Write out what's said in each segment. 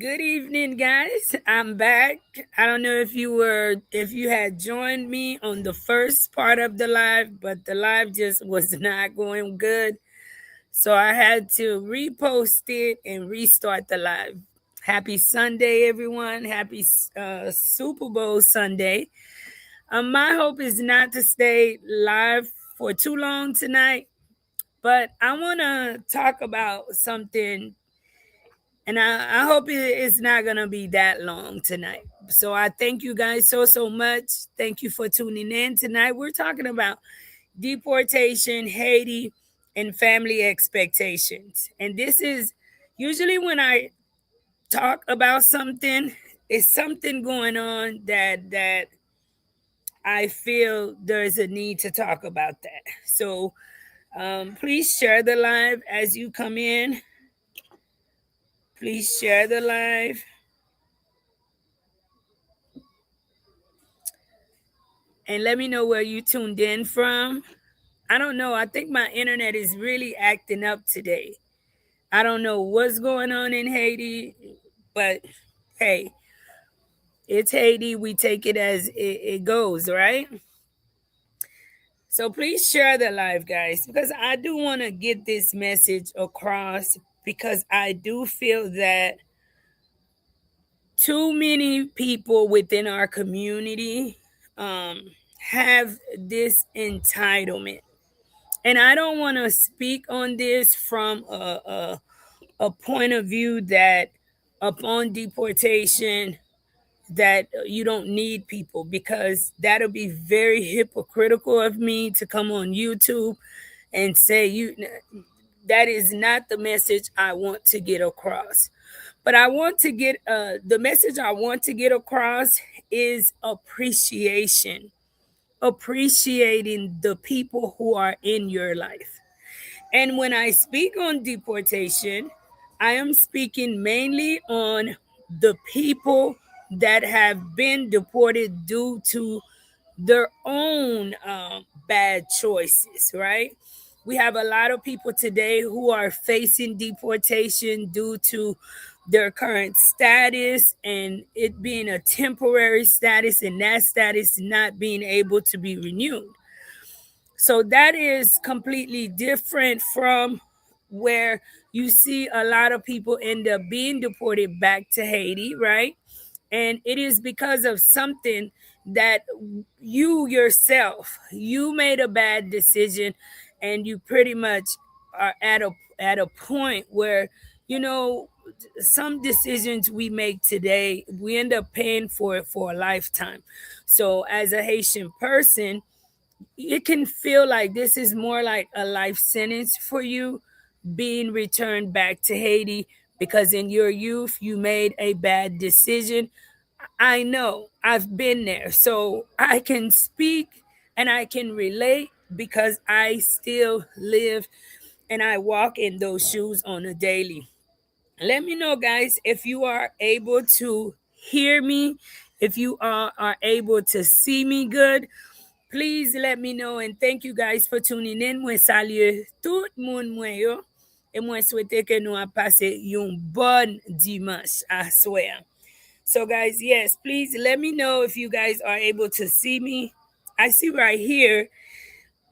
Good evening, guys. I'm back. I don't know if you had joined me on the first part of the live, but the live just was not going good. So I had to repost it and restart the live. Happy Sunday, everyone. Happy Super Bowl Sunday. My hope is not to stay live for too long tonight, but I want to talk about something, and I hope it's not going to be that long tonight. So I thank you guys so much. Thank you for tuning in tonight. We're talking about deportation, Haiti, and family expectations. And this is usually when I talk about something, it's something going on that I feel there is a need to talk about that. So please share the live as you come in. Please share the live. And let me know where you tuned in from. I don't know. I think my internet is really acting up today. I don't know what's going on in Haiti, but hey, it's Haiti. We take it as it goes, right? So please share the live, guys, because I do want to get this message across, because I do feel that too many people within our community have this entitlement. And I don't want to speak on this from a point of view that upon deportation that you don't need people, because that'll be very hypocritical of me to come on YouTube and say you that is not the message I want to get across. But I want to get the message I want to get across is appreciating the people who are in your life. And when I speak on deportation, I am speaking mainly on the people that have been deported due to their own bad choices, right? We have a lot of people today who are facing deportation due to their current status and it being a temporary status, and that status not being able to be renewed. So that is completely different from where you see a lot of people end up being deported back to Haiti, right? And it is because of something that you yourself, you made a bad decision, and you pretty much are at a point where, you know, some decisions we make today, we end up paying for it for a lifetime. So as a Haitian person, it can feel like this is more like a life sentence for you, being returned back to Haiti because in your youth you made a bad decision. I know, I've been there. So I can speak and I can relate because I still live and I walk in those shoes on a daily. Let me know, guys, if you are able to hear me, if you are able to see me good. Please let me know, and thank you guys for tuning in. Mwen salye tout moun mwen yo. Et mwen souwete ke nou a pase yon bon dimanche, I swear. So guys, yes, please let me know if you guys are able to see me. I see right here,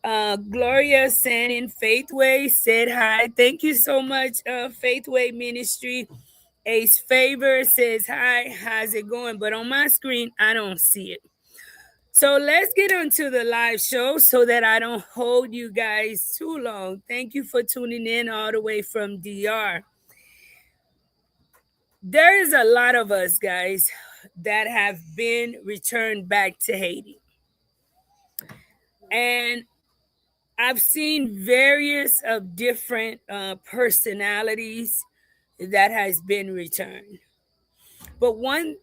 Gloria Sannon Faithway said hi. Thank you so much, Faithway Ministry. Ace Favor says hi. How's it going? But on my screen, I don't see it. So let's get into the live show so that I don't hold you guys too long. Thank you for tuning in all the way from DR. There is a lot of us, guys, that have been returned back to Haiti. And I've seen various of different personalities that has been returned. But one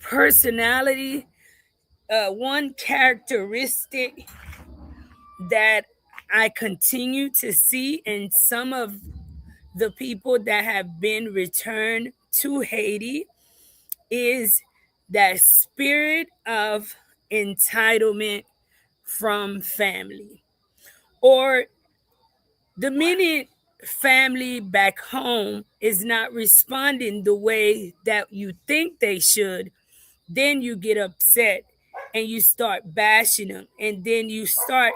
personality, one characteristic that I continue to see in some of the people that have been returned to Haiti is that spirit of entitlement from family. Or the minute family back home is not responding the way that you think they should, then you get upset and you start bashing them. And then you start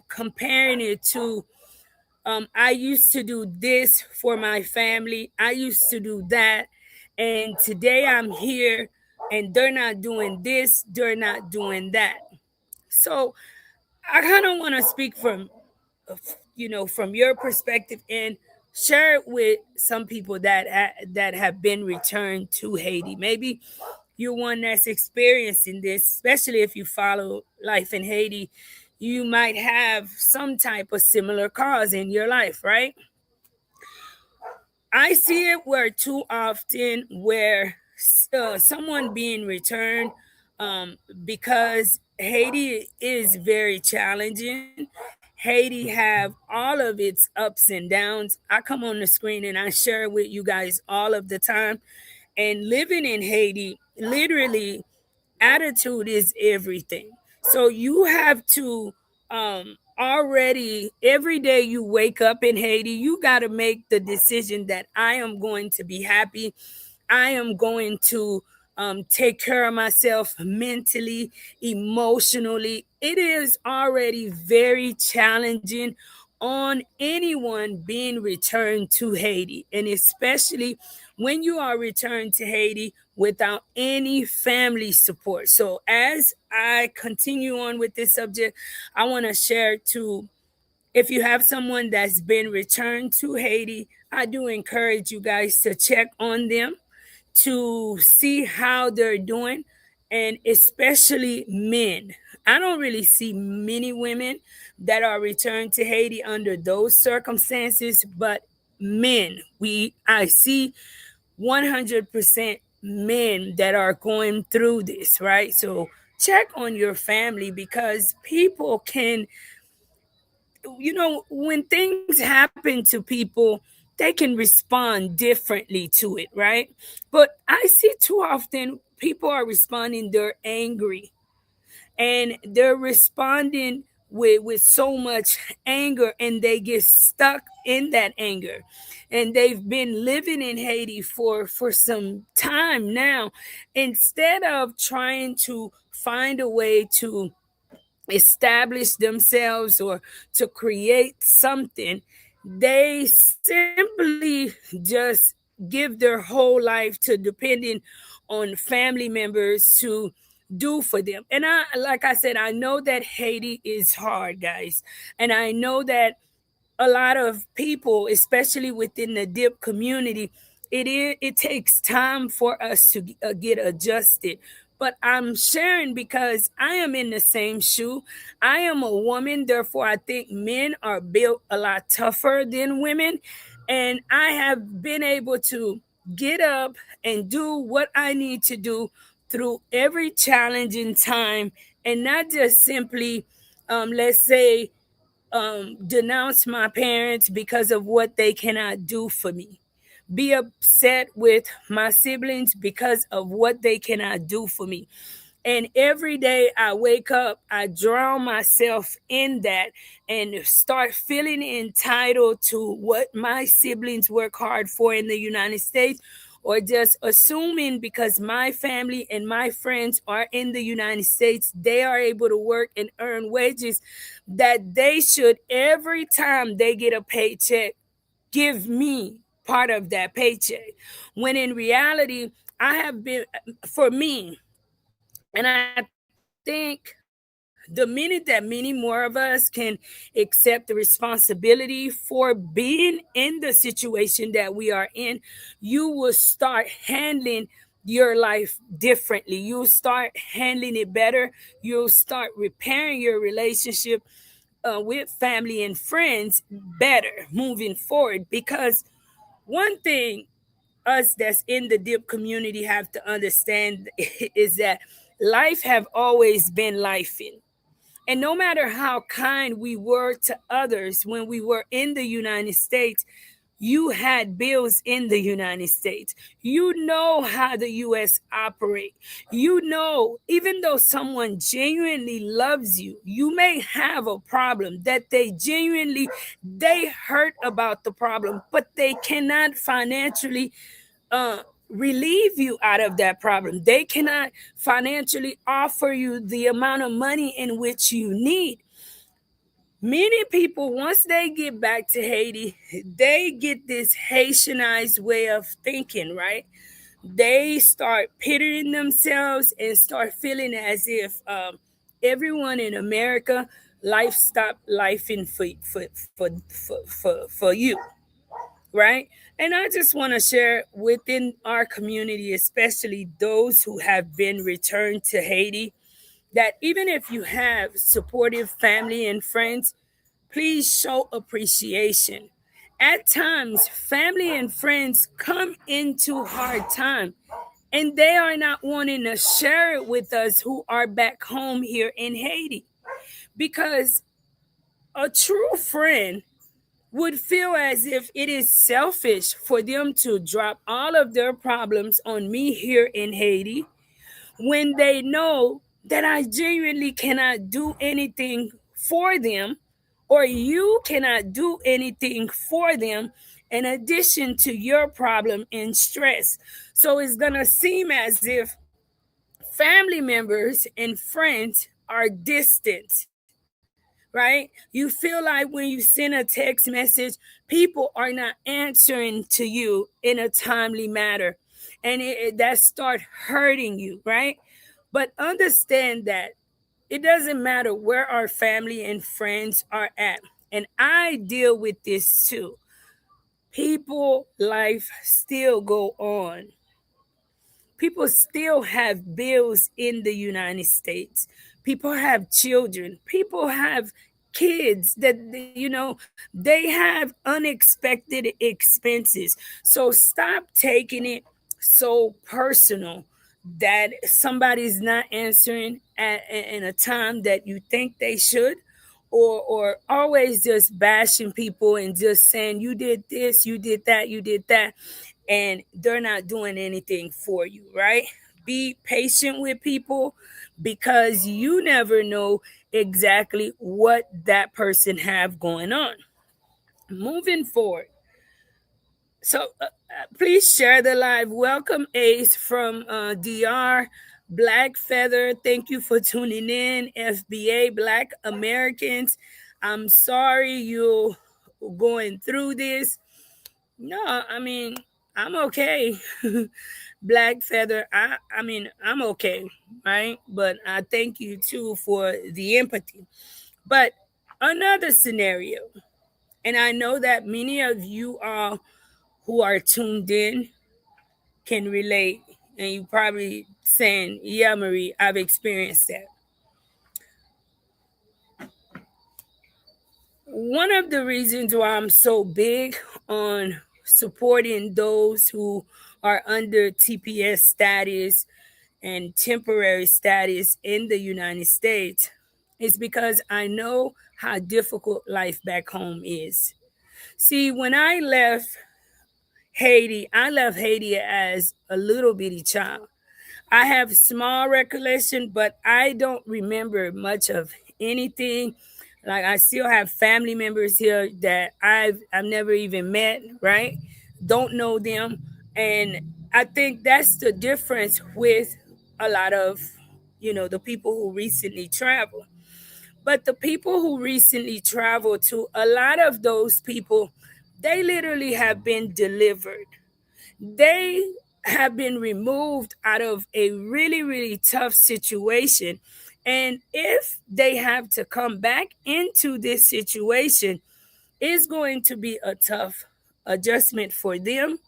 comparing it to, I used to do this for my family, I used to do that. And today I'm here and they're not doing this, they're not doing that. So I kind of want to speak from, from your perspective and share it with some people that that have been returned to Haiti. Maybe you're one that's experiencing this, especially if you follow life in Haiti. You might have some type of similar cause in your life, right? I see it where too often where someone being returned, because Haiti is very challenging. Haiti have all of its ups and downs. I come on the screen and I share with you guys all of the time. And living in Haiti, literally, attitude is everything. So you have to, already every day you wake up in Haiti, you got to make the decision that I am going to be happy. I am going to take care of myself mentally, emotionally. It is already very challenging on anyone being returned to Haiti, and especially when you are returned to Haiti without any family support. So, as I continue on with this subject, I want to share to, if you have someone that's been returned to Haiti, I do encourage you guys to check on them to see how they're doing, and especially men. I don't really see many women that are returned to Haiti under those circumstances, but men, we I see 100% men that are going through this, right? So check on your family because people can, when things happen to people, they can respond differently to it, right? But I see too often people are responding, they're angry, and they're responding with so much anger, and they get stuck in that anger. And they've been living in Haiti for some time now. Instead of trying to find a way to establish themselves or to create something, they simply just give their whole life to depending on family members to do for them. And I, like I said, I know that Haiti is hard, guys. And I know that a lot of people, especially within the dip community, it takes time for us to get adjusted. But I'm sharing because I am in the same shoe. I am a woman, therefore I think men are built a lot tougher than women, and I have been able to get up and do what I need to do through every challenging time, and not just simply, let's say, denounce my parents because of what they cannot do for me. Be upset with my siblings because of what they cannot do for me. And every day I wake up, I drown myself in that and start feeling entitled to what my siblings work hard for in the United States, or just assuming because my family and my friends are in the United States, they are able to work and earn wages, that they should, every time they get a paycheck, give me part of that paycheck. When in reality, I have been, for me, and I think the minute that many more of us can accept the responsibility for being in the situation that we are in, you will start handling your life differently. You'll start handling it better. You'll start repairing your relationship with family and friends better moving forward. Because one thing us that's in the dip community have to understand is that life have always been lifing. And no matter how kind we were to others when we were in the United States, You had bills in the United States. You know how the US operate. You know, even though someone genuinely loves you, you may have a problem that they hurt about the problem, but they cannot financially uh, relieve you out of that problem. They cannot financially offer you the amount of money in which you need. Many people, once they get back to Haiti, they get this Haitianized way of thinking, right? They start pitying themselves and start feeling as if everyone in America, life stopped lifing for you, right? And I just want to share within our community, especially those who have been returned to Haiti, that even if you have supportive family and friends, please show appreciation. At times, family and friends come into hard time and they are not wanting to share it with us who are back home here in Haiti, because a true friend would feel as if it is selfish for them to drop all of their problems on me here in Haiti when they know that I genuinely cannot do anything for them, or you cannot do anything for them in addition to your problem and stress. So it's going to seem as if family members and friends are distant, right? You feel like when you send a text message, people are not answering to you in a timely manner, and that start hurting you, right? But understand that it doesn't matter where our family and friends are at. And I deal with this too. People life still go on. People still have bills in the United States. People have children. People have kids that, they have unexpected expenses. So stop taking it so personal that somebody's not answering in a time that you think they should, or always just bashing people and just saying you did this, you did that, you did that, and they're not doing anything for you, right? Be patient with people, because you never know exactly what that person have going on. Moving forward. So please share the live. Welcome Ace from DR. Black Feather, thank you for tuning in. FBA, Black Americans, I'm sorry you're going through this. No, I mean, I'm okay. Black Feather, I mean, I'm okay, right? But I thank you too for the empathy. But another scenario, and I know that many of you are who are tuned in can relate, and you probably saying, "Yeah, Marie, I've experienced that." One of the reasons why I'm so big on supporting those who are under TPS status and temporary status in the United States is because I know how difficult life back home is. See, when I left Haiti as a little bitty child. I have small recollection, but I don't remember much of anything. Like I still have family members here that I've never even met, right? Don't know them. And I think that's the difference with a lot of, the people who recently travel. But the people who recently traveled to, a lot of those people, they literally have been delivered. They have been removed out of a really, really tough situation. And if they have to come back into this situation, it's going to be a tough adjustment for them.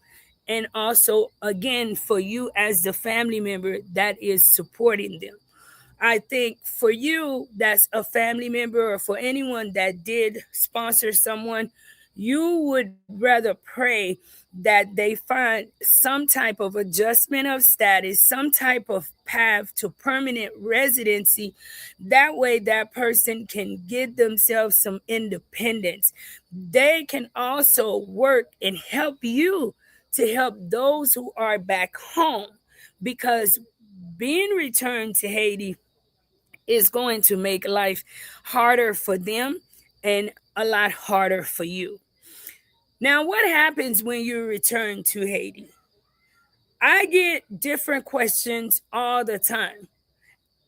And also, again, for you as the family member that is supporting them. I think for you, that's a family member, or for anyone that did sponsor someone, you would rather pray that they find some type of adjustment of status, some type of path to permanent residency. That way, that person can give themselves some independence. They can also work and help you to help those who are back home, because being returned to Haiti is going to make life harder for them and a lot harder for you. Now, what happens when you return to Haiti? I get different questions all the time.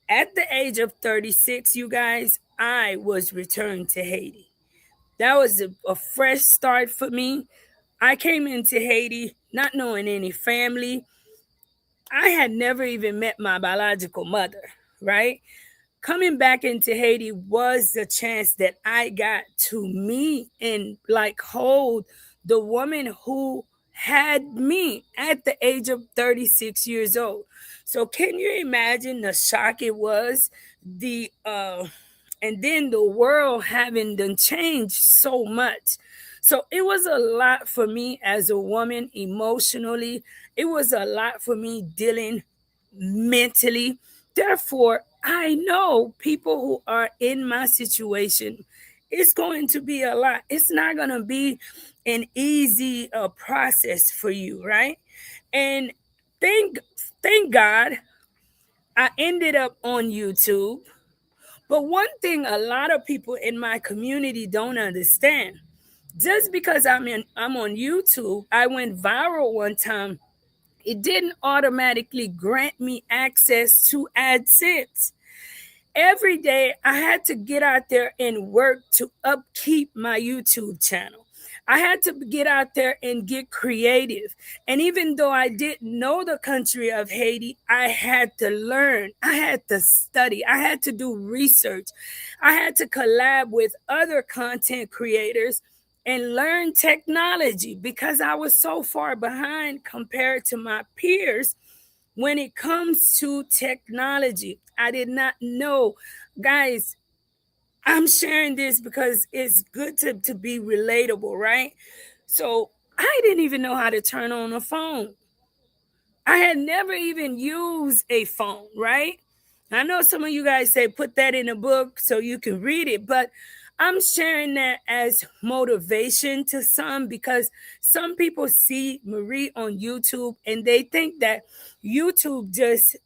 At the age of 36, you guys, I was returned to Haiti. That was a fresh start for me. I came into Haiti not knowing any family. I had never even met my biological mother, right? Coming back into Haiti was the chance that I got to meet and like hold the woman who had me at the age of 36 years old. So can you imagine the shock it was? The and then the world having done changed so much. So it was a lot for me as a woman emotionally. It was a lot for me dealing mentally. Therefore, I know people who are in my situation, it's going to be a lot. It's not going to be an easy process for you, right? And thank thank God I ended up on YouTube. But one thing a lot of people in my community don't understand, just because I'm on YouTube, I went viral one time, it didn't automatically grant me access to AdSense. Every day I had to get out there and work to upkeep my YouTube channel. I had to get out there and get creative. And even though I didn't know the country of Haiti, I had to learn. I had to study. I had to do research. I had to collab with other content creators and learn technology because I was so far behind compared to my peers when it comes to technology. I did not know. Guys, I'm sharing this because it's good to be relatable, right? So I didn't even know how to turn on a phone. I had never even used a phone, right? I know some of you guys say put that in a book so you can read it, but I'm sharing that as motivation to some because some people see Marie on YouTube and they think that YouTube just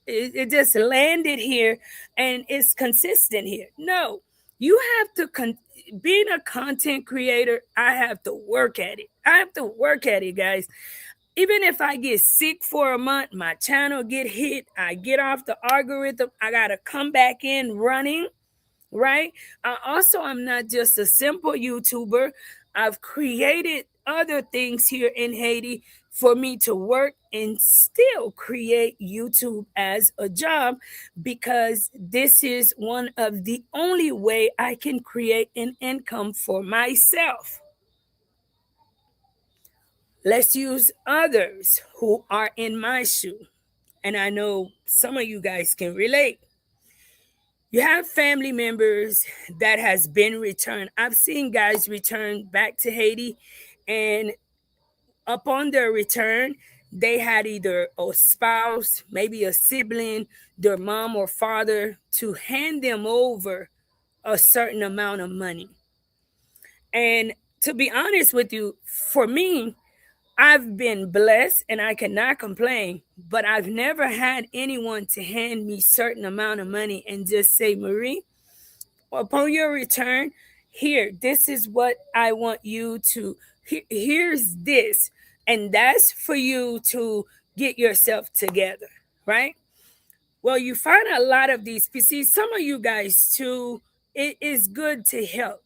it just landed here and it's consistent here. No, you have to being a content creator, I have to work at it. I have to work at it, guys. Even if I get sick for a month, my channel get hit, I get off the algorithm, I gotta come back in running, right? I also am not just a simple YouTuber. I've created other things here in Haiti for me to work and still create YouTube as a job because this is one of the only way I can create an income for myself. Let's use others who are in my shoe. And I know some of you guys can relate. You have family members that has been returned. I've seen guys return back to Haiti and upon their return, they had either a spouse, maybe a sibling, their mom or father to hand them over a certain amount of money. And to be honest with you, for me, I've been blessed and I cannot complain, but I've never had anyone to hand me certain amount of money and just say, Marie, upon your return, here, this is what I want you to, here's this. And that's for you to get yourself together, right? Well, you find a lot of these, see, some of you guys too, it is good to help.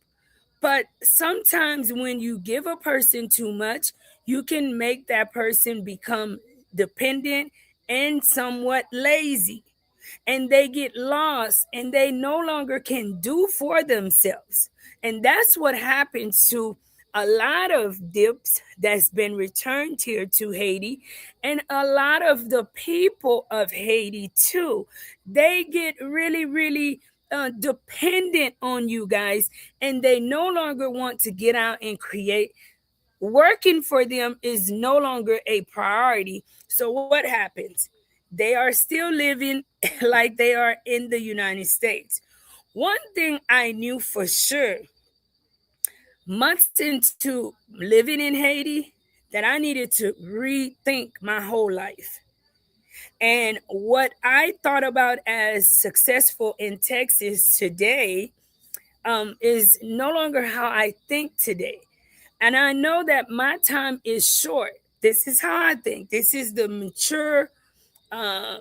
But sometimes when you give a person too much, you can make that person become dependent and somewhat lazy. And they get lost and they no longer can do for themselves. And that's what happens to a lot of dips that's been returned here to Haiti and a lot of the people of Haiti too. They get really, really dependent on you guys and they no longer want to get out and create working for them is no longer a priority. So what happens? They are still living like they are in the United States. One thing I knew for sure months into living in Haiti that I needed to rethink my whole life. And what I thought about as successful in Texas today is no longer how I think today. And I know that my time is short. This is how I think. This is the mature uh,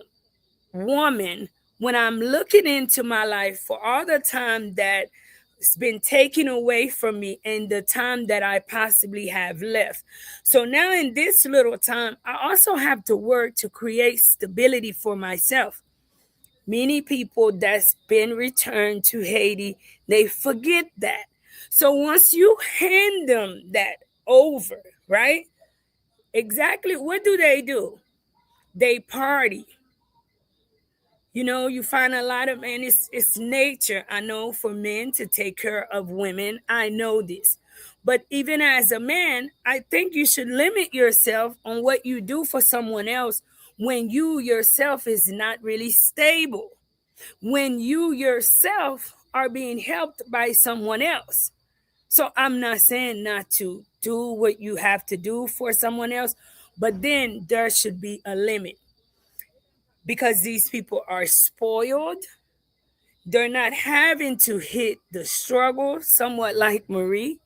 woman when I'm looking into my life for all the time that's been taken away from me and the time that I possibly have left. So now in this little time, I also have to work to create stability for myself. Many people that's been returned to Haiti, they forget that. So once you hand them that over, right? Exactly what do? They party. You find a lot of men, it's nature. I know for men to take care of women. I know this. But even as a man, I think you should limit yourself on what you do for someone else when you yourself is not really stable. When you yourself are being helped by someone else. So I'm not saying not to do what you have to do for someone else, but then there should be a limit because these people are spoiled. They're not having to hit the struggle, somewhat like Marie.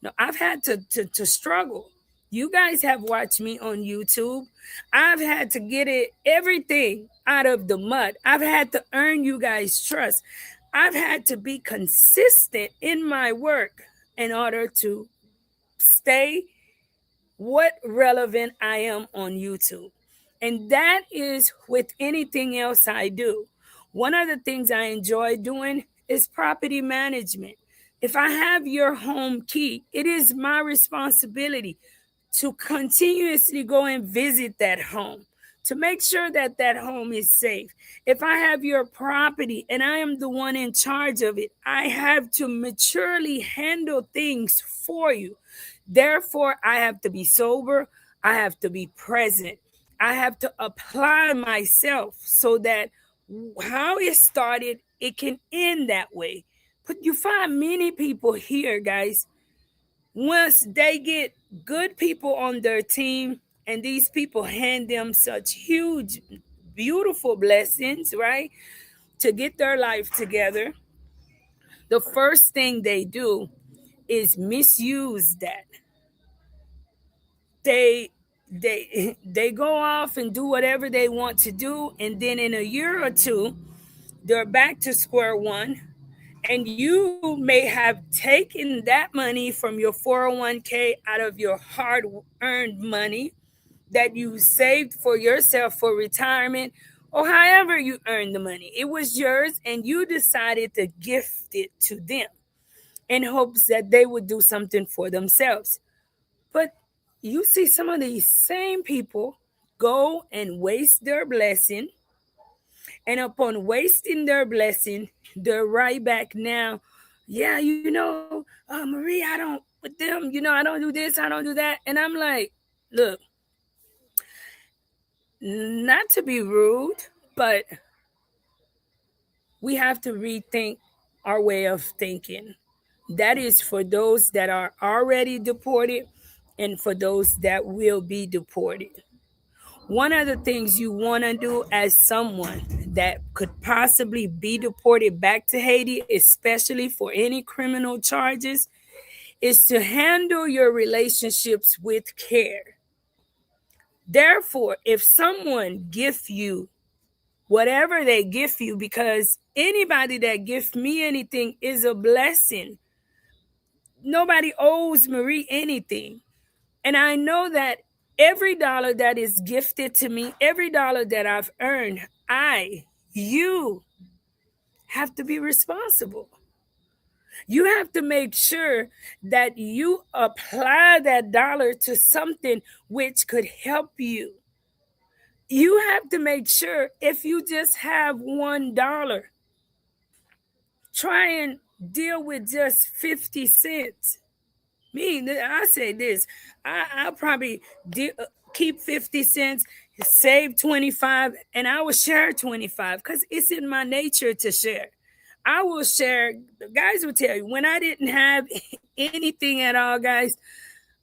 No, I've had to struggle. You guys have watched me on YouTube. I've had to get it everything out of the mud. I've had to earn you guys' trust. I've had to be consistent in my work in order to stay what relevant I am on YouTube. And that is with anything else I do. One of the things I enjoy doing is property management. If I have your home key, it is my responsibility to continuously go and visit that home to make sure that that home is safe. If I have your property and I am the one in charge of it, I have to maturely handle things for you. Therefore, I have to be sober, I have to be present, I have to apply myself so that how it started, it can end that way. But you find many people here, guys, once they get good people on their team and these people hand them such huge, beautiful blessings, right, to get their life together, the first thing they do is misuse that. They go off and do whatever they want to do, and then in a year or two they're back to square one, and you may have taken that money from your 401k out of your hard earned money that you saved for yourself for retirement, or however you earned the money. It was yours, and you decided to gift it to them in hopes that they would do something for themselves. But you see some of these same people go and waste their blessing, and upon wasting their blessing, they're right back now. Yeah, Marie, I don't with them, I don't do this, I don't do that. And I'm like, look, not to be rude, but we have to rethink our way of thinking. That is for those that are already deported and for those that will be deported. One of the things you want to do as someone that could possibly be deported back to Haiti, especially for any criminal charges, is to handle your relationships with care. Therefore, if someone gift you whatever they gift you, because anybody that gift me anything is a blessing. Nobody owes Marie anything. And I know that every dollar that is gifted to me, every dollar that I've earned, you have to be responsible. You have to make sure that you apply that dollar to something which could help you. You have to make sure if you just have $1, try and deal with just 50 cents. Me, I say this. I'll probably keep 50 cents, save 25, and I will share 25 because it's in my nature to share. I will share. Guys will tell you when I didn't have anything at all, guys,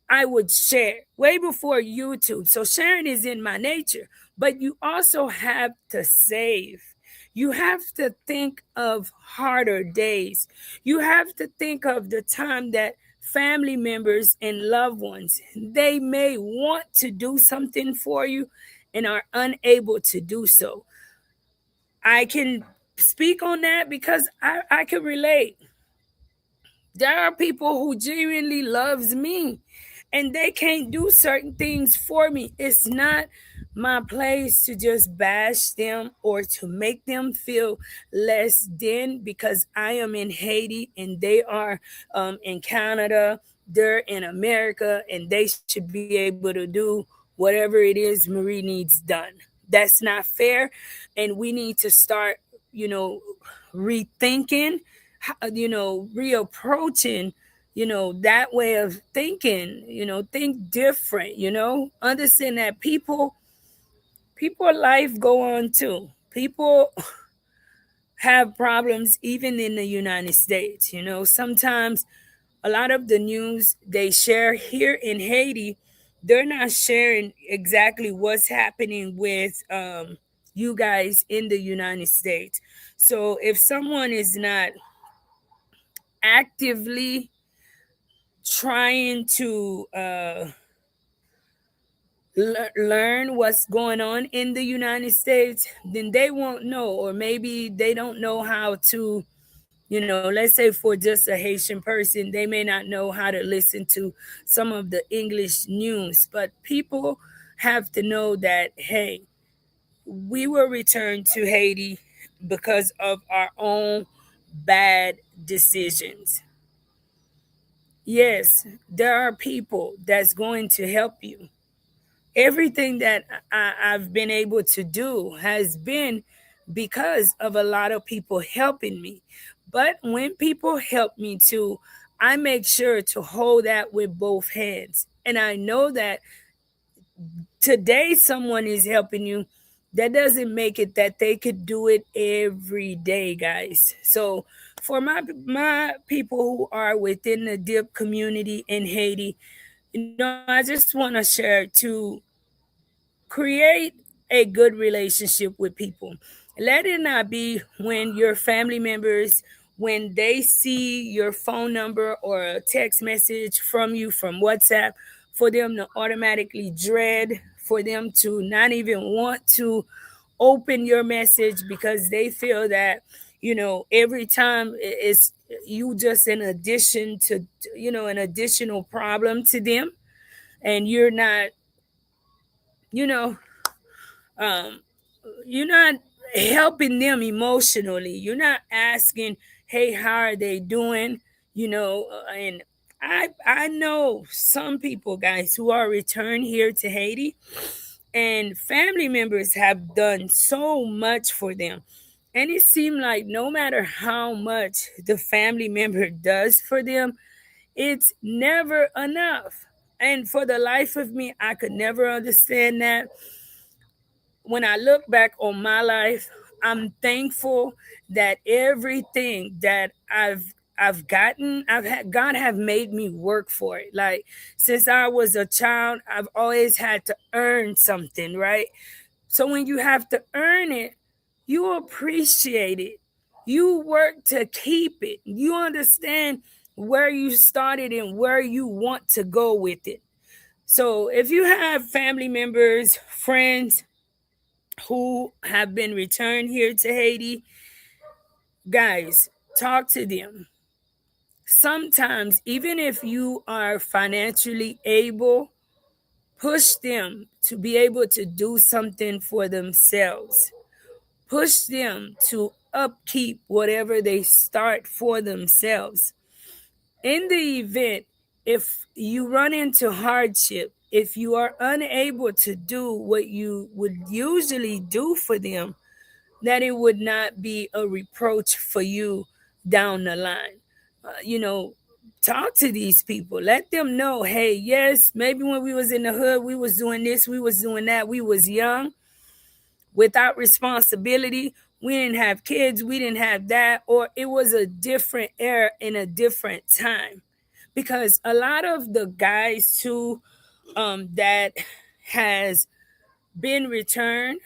I would share way before YouTube. So sharing is in my nature, but you also have to save. You have to think of harder days. You have to think of the time that family members and loved ones, they may want to do something for you and are unable to do so. I can speak on that because I can relate. There are people who genuinely loves me and they can't do certain things for me. It's not my place to just bash them or to make them feel less than because I am in Haiti and they are in Canada. They're in America and they should be able to do whatever it is Marie needs done. That's not fair. And we need to start, you know, rethinking, reapproaching, that way of thinking, think different, understand that people life go on too. People have problems even in the United States. Sometimes a lot of the news they share here in Haiti, they're not sharing exactly what's happening with you guys in the United States. So if someone is not actively trying to learn what's going on in the United States, then they won't know, or maybe they don't know how to, let's say for just a Haitian person, they may not know how to listen to some of the English news. But people have to know that, hey, we were returned to Haiti because of our own bad decisions. Yes, there are people that's going to help you. Everything that I've been able to do has been because of a lot of people helping me. But when people help me too, I make sure to hold that with both hands. And I know that today someone is helping you. That doesn't make it that they could do it every day, guys. So for my people who are within the dip community in Haiti, I just want to share to create a good relationship with people. Let it not be when your family members, when they see your phone number or a text message from you from WhatsApp, for them to automatically dread, for them to not even want to open your message because they feel that, every time it's you just an addition to, an additional problem to them, and you know, um, you're not helping them emotionally. You're not asking, hey, how are they doing? And I know some people, guys, who are returned here to Haiti, and family members have done so much for them. And it seemed like no matter how much the family member does for them, it's never enough. And for the life of me, I could never understand that. When I look back on my life, I'm thankful that everything that I've gotten, I've had God have made me work for it. Like since I was a child, I've always had to earn something, right? So when you have to earn it, you appreciate it. You work to keep it. You understand where you started and where you want to go with it. So if you have family members, friends who have been returned here to Haiti, guys, talk to them. Sometimes, even if you are financially able, push them to be able to do something for themselves. Push them to upkeep whatever they start for themselves. In the event, if you run into hardship, if you are unable to do what you would usually do for them, that it would not be a reproach for you down the line. Uh, you know, talk to these people. Let them know, hey, yes, maybe when we was in the hood, we was doing this, we was doing that. We was young, without responsibility. We didn't have kids. We didn't have that. Or it was a different era in a different time. Because a lot of the guys too, that has been returned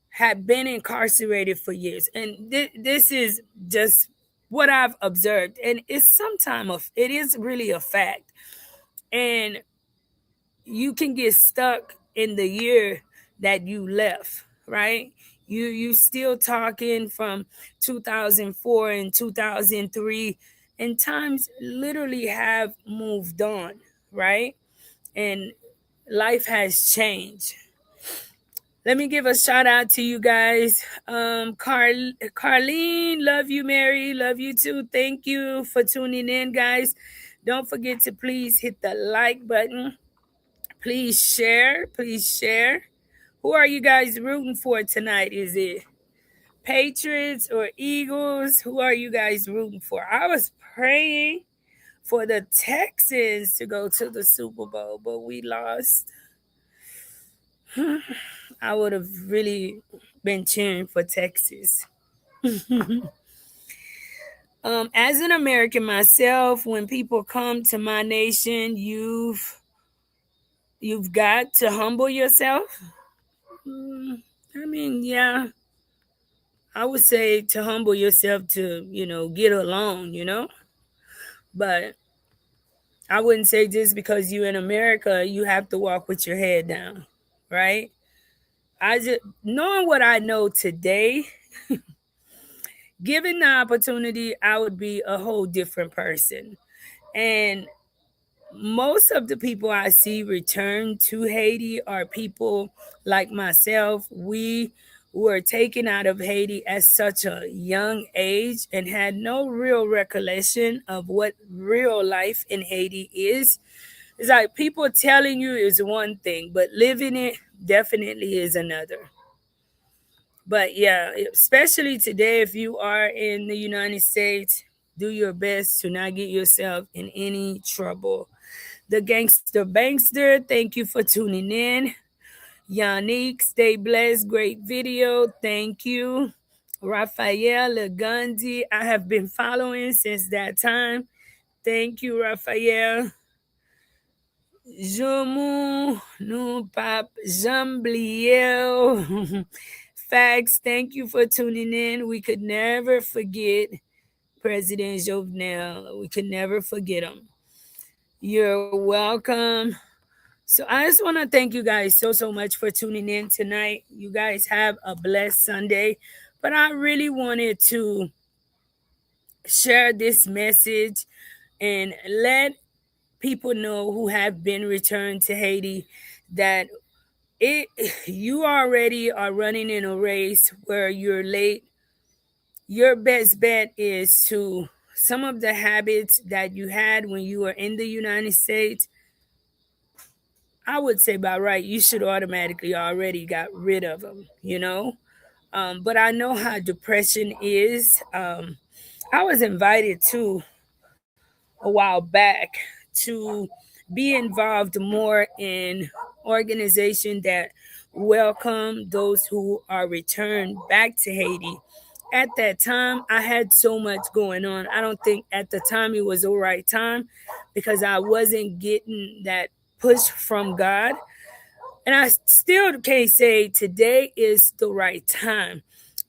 have been incarcerated for years. And this is just what I've observed. And it's sometimes, it is really a fact. And you can get stuck in the year that you left, right? You still talking from 2004 and 2003, and times literally have moved on, right? And life has changed. Let me give a shout out to you guys. Carlene, love you. Mary, love you too. Thank you for tuning in, guys. Don't forget to please hit the like button. Please share. Please share. Who are you guys rooting for tonight? Is it Patriots or Eagles? Who are you guys rooting for? I was praying for the Texans to go to the Super Bowl, but we lost. I would have really been cheering for Texas. As an American myself, when people come to my nation, you've got to humble yourself. I mean, yeah, I would say to humble yourself to, get along, But I wouldn't say just because you're in America, you have to walk with your head down, right? I just, knowing what I know today, given the opportunity, I would be a whole different person. And most of the people I see return to Haiti are people like myself. We were taken out of Haiti at such a young age and had no real recollection of what real life in Haiti is. It's like people telling you is one thing, but living it definitely is another. But yeah, especially today, if you are in the United States, do your best to not get yourself in any trouble. The Gangster Bankster, thank you for tuning in. Yannick, stay blessed. Great video. Thank you. Raphael Legandi, I have been following since that time. Thank you, Raphael. Jomu, no pap, Jambliel. Facts, thank you for tuning in. We could never forget President Jovenel. We could never forget him. You're welcome. So I just want to thank you guys so much for tuning in tonight. You guys have a blessed Sunday. But I really wanted to share this message and let people know who have been returned to Haiti that it you already are running in a race where you're late. Your best bet is to some of the habits that you had when you were in the United States. I would say by right, you should automatically already got rid of them. But I know how depression is. I was invited to a while back to be involved more in organization that welcome those who are returned back to Haiti. At that time, I had so much going on. I don't think at the time it was the right time because I wasn't getting that push from God. And I still can't say today is the right time.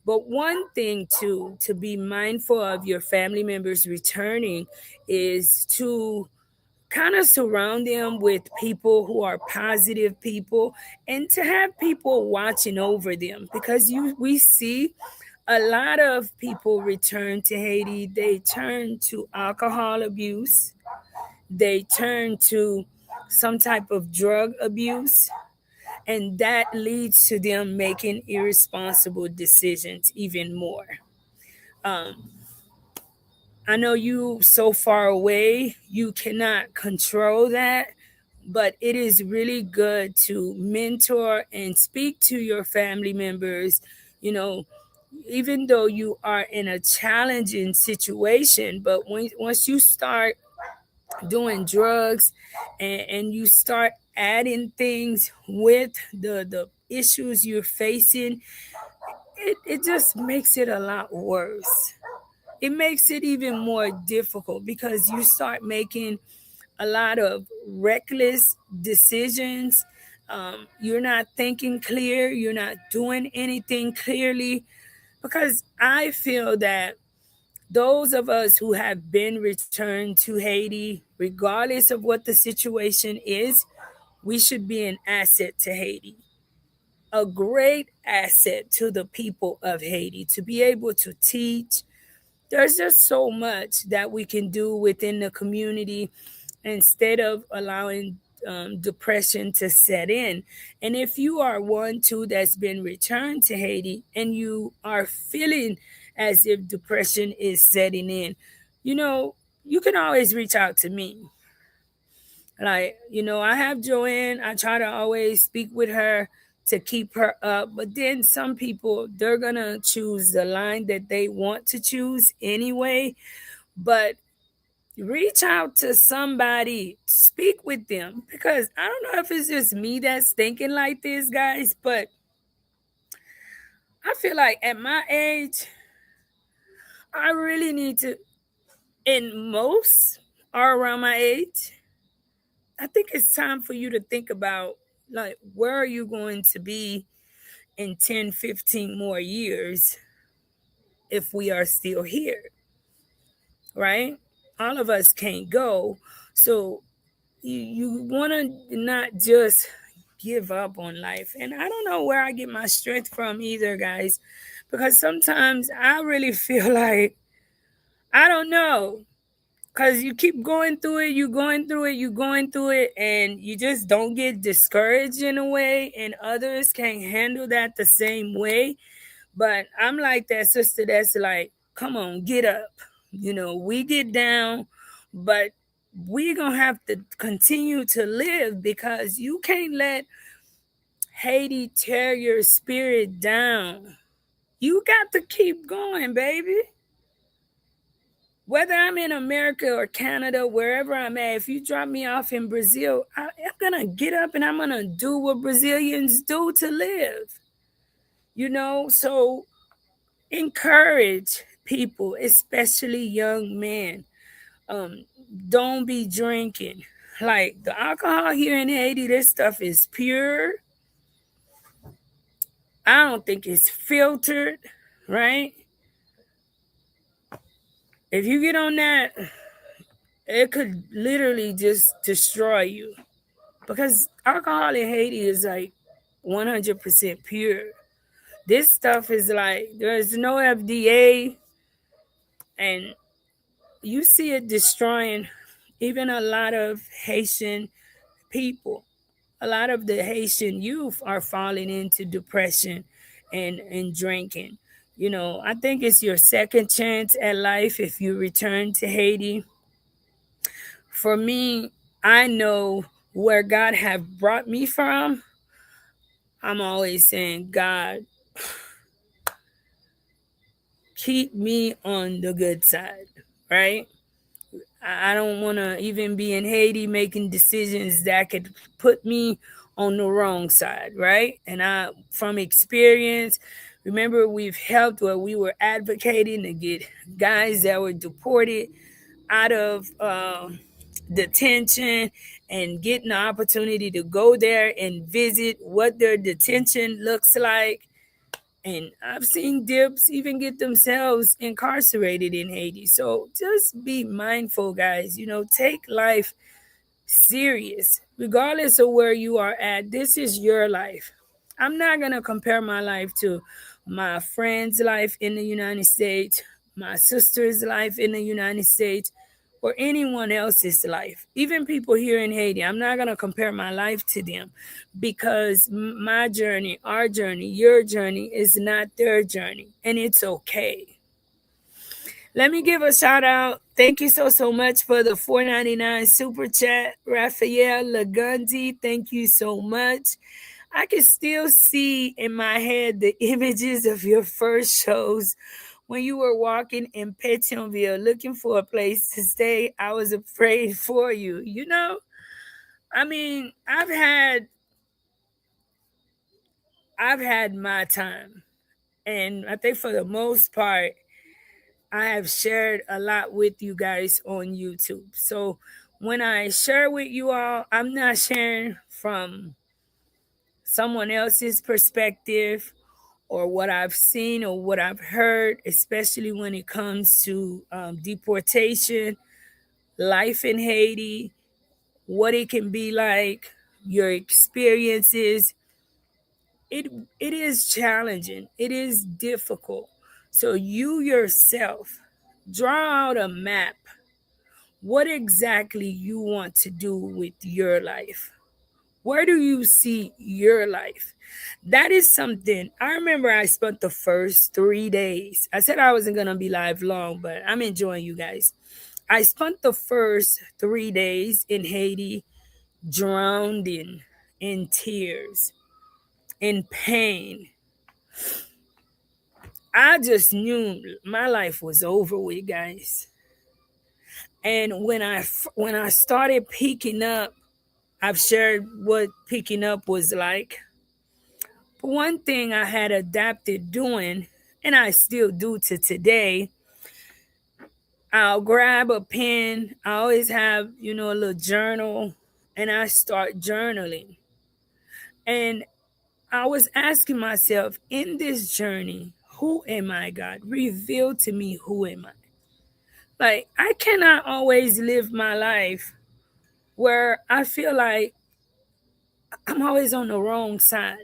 But one thing to be mindful of your family members returning is to kind of surround them with people who are positive people and to have people watching over them because we see a lot of people return to Haiti. They turn to alcohol abuse. They turn to some type of drug abuse. And that leads to them making irresponsible decisions even more. Um, I know you so far away, you cannot control that, but it is really good to mentor and speak to your family members, you know, even though you are in a challenging situation, but once you start doing drugs, and you start adding things with the issues you're facing, it just makes it a lot worse. It makes it even more difficult because you start making a lot of reckless decisions. You're not thinking clear, you're not doing anything clearly, because I feel that those of us who have been returned to Haiti, regardless of what the situation is, we should be an asset to Haiti, a great asset to the people of Haiti, to be able to teach. There's just so much that we can do within the community instead of allowing depression to set in. And if you are one too that's been returned to Haiti and you are feeling as if depression is setting in, you know, you can always reach out to me. Like, I have Joanne. I try to always speak with her to keep her up. But then some people, they're going to choose the line that they want to choose anyway. But reach out to somebody, speak with them. Because I don't know if it's just me that's thinking like this, guys. But I feel like at my age, I really need to, and most are around my age, I think it's time for you to think about, like, where are you going to be in 10, 15 more years if we are still here, right? All of us can't go. So you want to not just give up on life. And I don't know where I get my strength from either, guys, because sometimes I really feel like, I don't know. Because you keep going through it, you're going through it, and you just don't get discouraged in a way, and others can't handle that the same way. But I'm like that sister that's like, come on, get up. We get down, but we're going to have to continue to live, because you can't let Haiti tear your spirit down. You got to keep going, baby. Whether I'm in America or Canada, wherever I'm at, if you drop me off in Brazil, I'm going to get up and I'm going to do what Brazilians do to live. So encourage people, especially young men. Um, don't be drinking. Like, the alcohol here in Haiti, this stuff is pure. I don't think it's filtered, right? If you get on that, it could literally just destroy you, because alcohol in Haiti is like 100% pure. This stuff is like, there's no FDA, and you see it destroying even a lot of Haitian people. A lot of the Haitian youth are falling into depression and drinking. I think it's your second chance at life if you return to Haiti. For me, I know where God have brought me from. I'm always saying, God, keep me on the good side, right? I don't want to even be in Haiti making decisions that could put me on the wrong side, right? And from experience, remember, we've helped where we were advocating to get guys that were deported out of detention, and getting the opportunity to go there and visit what their detention looks like. And I've seen dips even get themselves incarcerated in Haiti. So just be mindful, guys. Take life serious, regardless of where you are at. This is your life. I'm not going to compare my life to my friend's life in the United States, my sister's life in the United States, or anyone else's life. Even people here in Haiti, I'm not going to compare my life to them, because my journey, our journey, your journey is not their journey, and it's okay. Let me give a shout out. Thank you so much for the $4.99 super chat. Raphael Lagundi, thank you so much. I can still see in my head the images of your first shows When you were walking in Pétionville looking for a place to stay, I was afraid for you. You know, I mean, I've had my time. And I think for the most part, I have shared a lot with you guys on YouTube. So when I share with you all, I'm not sharing from someone else's perspective or what I've seen or what I've heard, especially when it comes to deportation, life in Haiti, what it can be like, your experiences. It is challenging. It is difficult. So you yourself draw out a map. What exactly you want to do with your life? Where do you see your life? That is something. I remember I spent the first 3 days. I said I wasn't going to be live long, but I'm enjoying you guys. I spent the first 3 days in Haiti drowned in tears, in pain. I just knew my life was over with, guys. And when I started picking up, I've shared what picking up was like. But one thing I had adapted doing, and I still do to today, I'll grab a pen. I always have, a little journal, and I start journaling. And I was asking myself, in this journey, who am I, God? Reveal to me, who am I? Like, I cannot always live my life where I feel like I'm always on the wrong side.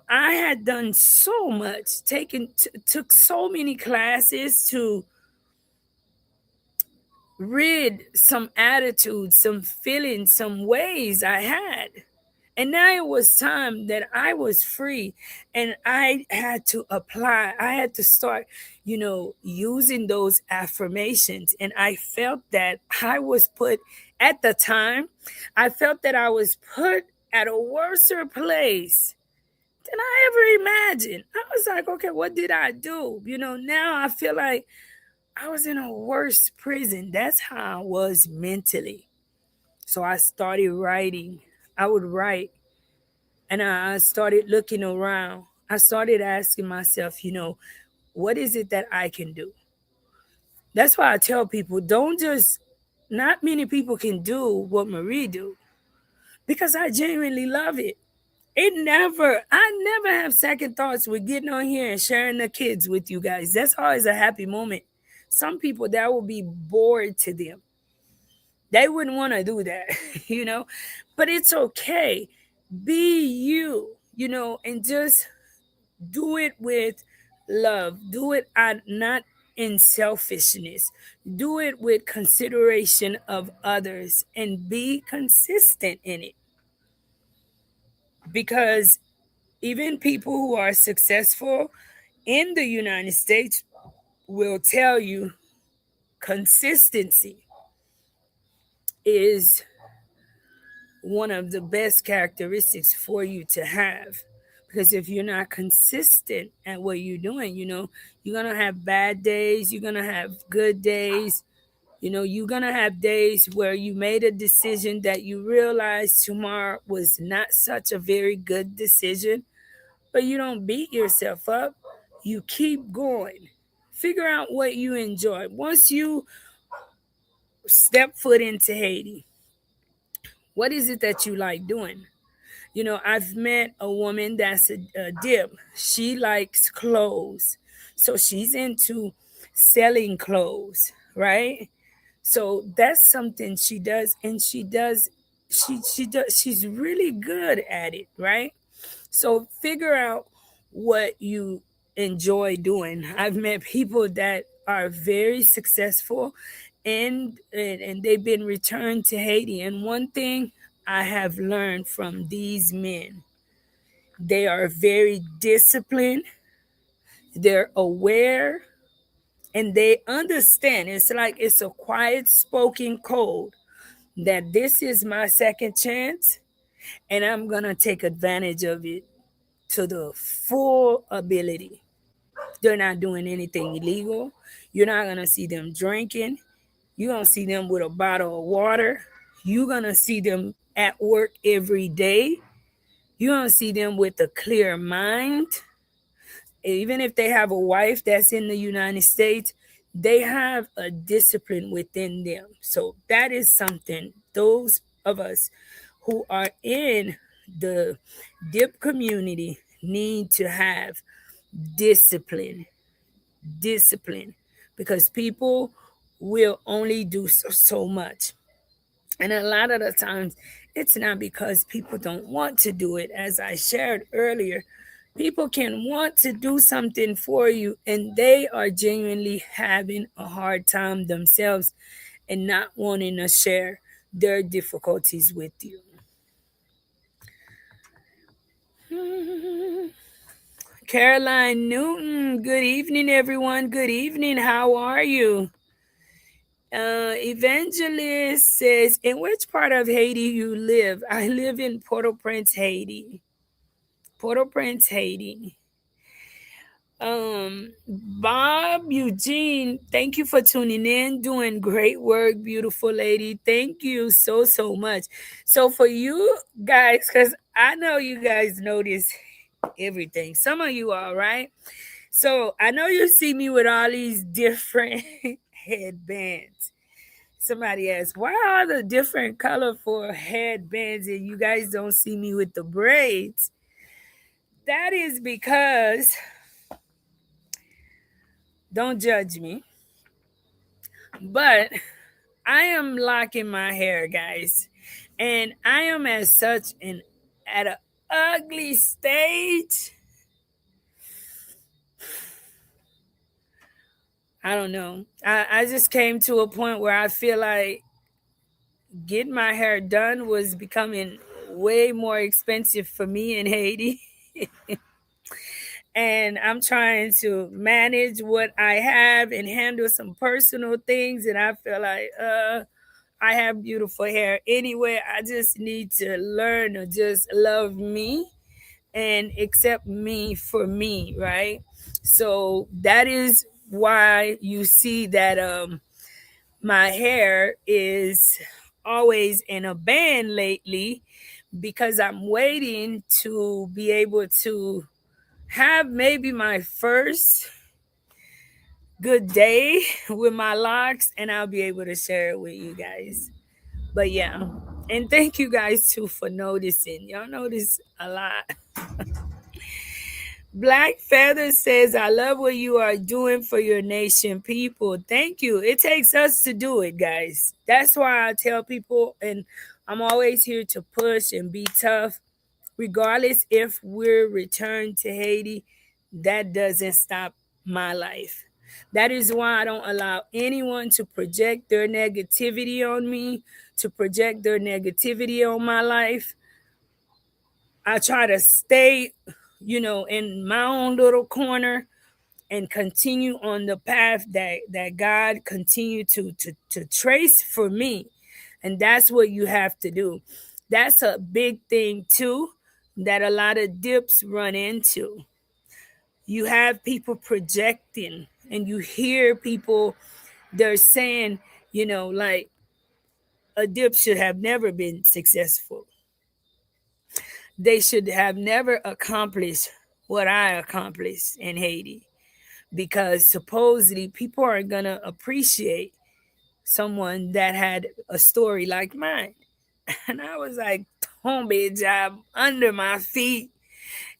I had done so much, took so many classes to rid some attitudes, some feelings, some ways I had. And now it was time that I was free and I had to apply. I had to start, using those affirmations. And I felt that I was put, at the time, I felt that I was put at a worser place than I ever imagined. I was like, okay, what did I do? Now I feel like I was in a worse prison. That's how I was mentally. So I started writing. I would write and I started looking around. I started asking myself, what is it that I can do? That's why I tell people, not many people can do what Marie do because I genuinely love it. I never have second thoughts with getting on here and sharing the kids with you guys. That's always a happy moment. Some people, that will be bored to them. They wouldn't want to do that, but it's okay. Be you, and just do it with love. Do it not in selfishness. Do it with consideration of others and be consistent in it. Because even people who are successful in the United States will tell you consistency is one of the best characteristics for you to have. Because if you're not consistent at what you're doing, you're going to have bad days, you're going to have good days. You're going to have days where you made a decision that you realize tomorrow was not such a very good decision, but you don't beat yourself up. You keep going. Figure out what you enjoy. Once you step foot into Haiti, what is it that you like doing? I've met a woman that's a dip. She likes clothes. So she's into selling clothes, right? So that's something she does, and she's really good at it, right? So figure out what you enjoy doing. I've met people that are very successful and they've been returned to Haiti. And one thing I have learned from these men, they are very disciplined, they're aware, and they understand. It's like it's a quiet spoken code that this is my second chance and I'm going to take advantage of it to the full ability. They're not doing anything illegal. You're not going to see them drinking. You're going to see them with a bottle of water. You're going to see them at work every day. You're going to see them with a clear mind. Even if they have a wife that's in the United States, they have a discipline within them. So that is something those of us who are in the dip community need to have discipline. Discipline. Because people will only do so much. And a lot of the times, it's not because people don't want to do it. As I shared earlier, people can want to do something for you, and they are genuinely having a hard time themselves and not wanting to share their difficulties with you. Caroline Newton, good evening, everyone. Good evening. How are you? Evangelist says, in which part of Haiti you live? I live in Port-au-Prince, Haiti. Port-au-Prince, Haiti. Bob Eugene, thank you for tuning in. Doing great work, beautiful lady. Thank you so much. So for you guys, because I know you guys notice everything. Some of you are right. So I know you see me with all these different headbands. Somebody asked, why are the different colorful headbands and you guys don't see me with the braids? That is because, don't judge me, but I am locking my hair, guys. And I am at such an ugly stage. I don't know. I just came to a point where I feel like getting my hair done was becoming way more expensive for me in Haiti. And I'm trying to manage what I have and handle some personal things. And I feel like I have beautiful hair anyway. I just need to learn to just love me and accept me for me, right? So that is why you see that my hair is always in a band lately, because I'm waiting to be able to have maybe my first good day with my locks, and I'll be able to share it with you guys. But yeah, and thank you guys too for noticing. Y'all notice a lot. Black Feather says, I love what you are doing for your nation people. Thank you. It takes us to do it, guys. That's why I tell people, and I'm always here to push and be tough, regardless if we're returned to Haiti. That doesn't stop my life. That is why I don't allow anyone to project their negativity on me, to project their negativity on my life. I try to stay, in my own little corner and continue on the path that God continued to trace for me. And that's what you have to do. That's a big thing too that a lot of dips run into. You have people projecting and you hear people, they're saying, like a dip should have never been successful. They should have never accomplished what I accomplished in Haiti, because supposedly people aren't going to appreciate someone that had a story like mine. And I was like, don't be a job under my feet.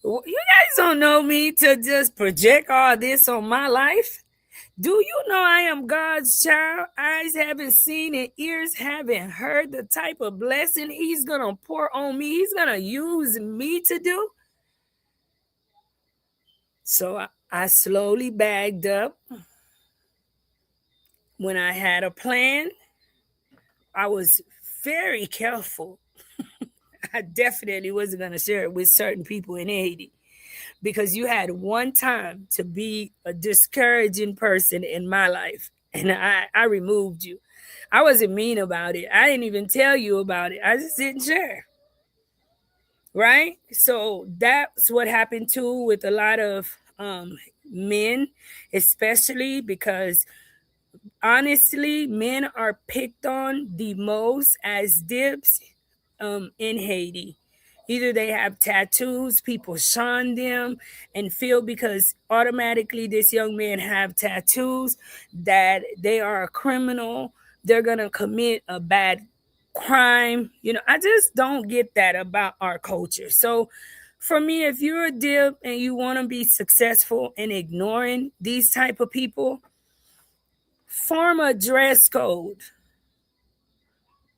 You guys don't know me to just project all this on my life. Do you know I am God's child? Eyes haven't seen and ears haven't heard the type of blessing He's going to pour on me. He's going to use me to do. So I slowly bagged up. When I had a plan, I was very careful. I definitely wasn't going to share it with certain people in Haiti, because you had one time to be a discouraging person in my life, and I removed you. I wasn't mean about it. I didn't even tell you about it. I just didn't share. Right? So that's what happened too with a lot of men, especially because honestly, men are picked on the most as dips in Haiti. Either they have tattoos, people shun them and feel because automatically this young man have tattoos that they are a criminal, they're gonna commit a bad crime. I just don't get that about our culture. So for me, if you're a dip and you want to be successful in ignoring these type of people, form a dress code.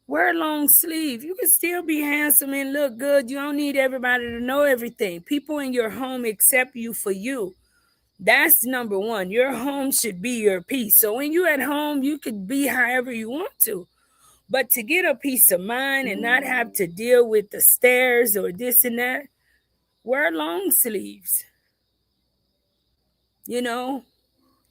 Wear long sleeve. You can still be handsome and look good. You don't need everybody to know everything. People in your home accept you for you. That's number one. Your home should be your peace. So when you're at home, you could be however you want to. But to get a peace of mind and not have to deal with the stares or this and that, wear long sleeves. You know,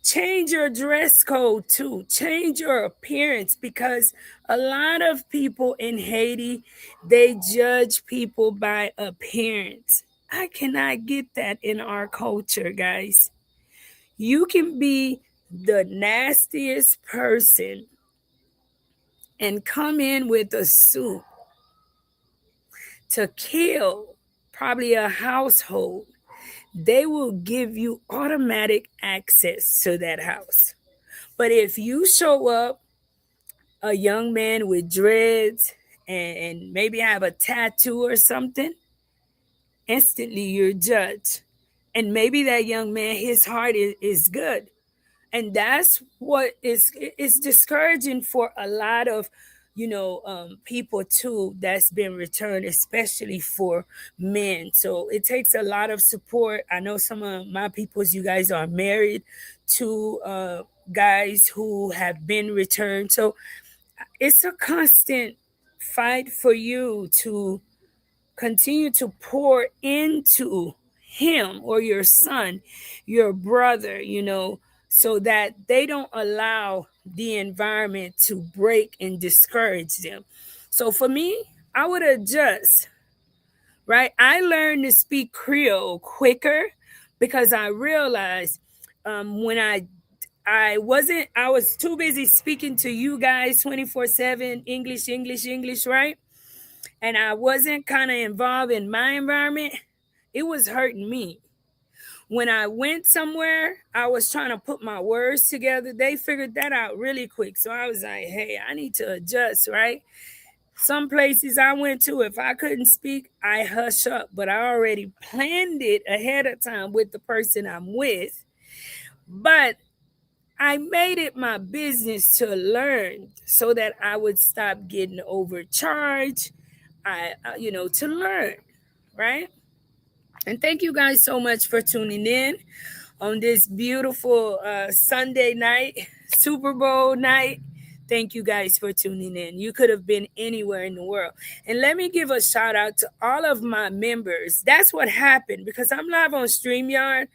change your dress code too, change your appearance, because a lot of people in Haiti, they judge people by appearance. I cannot get that in our culture, guys. You can be the nastiest person and come in with a suit to kill probably a household. They will give you automatic access to that house. But if you show up a young man with dreads and maybe have a tattoo or something, instantly you're judged. And maybe that young man, his heart is good. And that's what is discouraging for a lot of people too that's been returned, especially for men. So it takes a lot of support. I know some of my peoples, you guys are married to guys who have been returned. So it's a constant fight for you to continue to pour into him or your son, your brother, so that they don't allow the environment to break and discourage them. So for me, I would adjust, right? I learned to speak Creole quicker because I realized when I was too busy speaking to you guys 24/7, English, English, English, right? And I wasn't kind of involved in my environment. It was hurting me. When I went somewhere, I was trying to put my words together. They figured that out really quick. So I was like, hey, I need to adjust, right? Some places I went to, if I couldn't speak, I hush up. But I already planned it ahead of time with the person I'm with. But I made it my business to learn so that I would stop getting overcharged. To learn, right? And thank you guys so much for tuning in on this beautiful Sunday night, Super Bowl night. Thank you guys for tuning in. You could have been anywhere in the world. And let me give a shout out to all of my members. That's what happened because I'm live on StreamYard.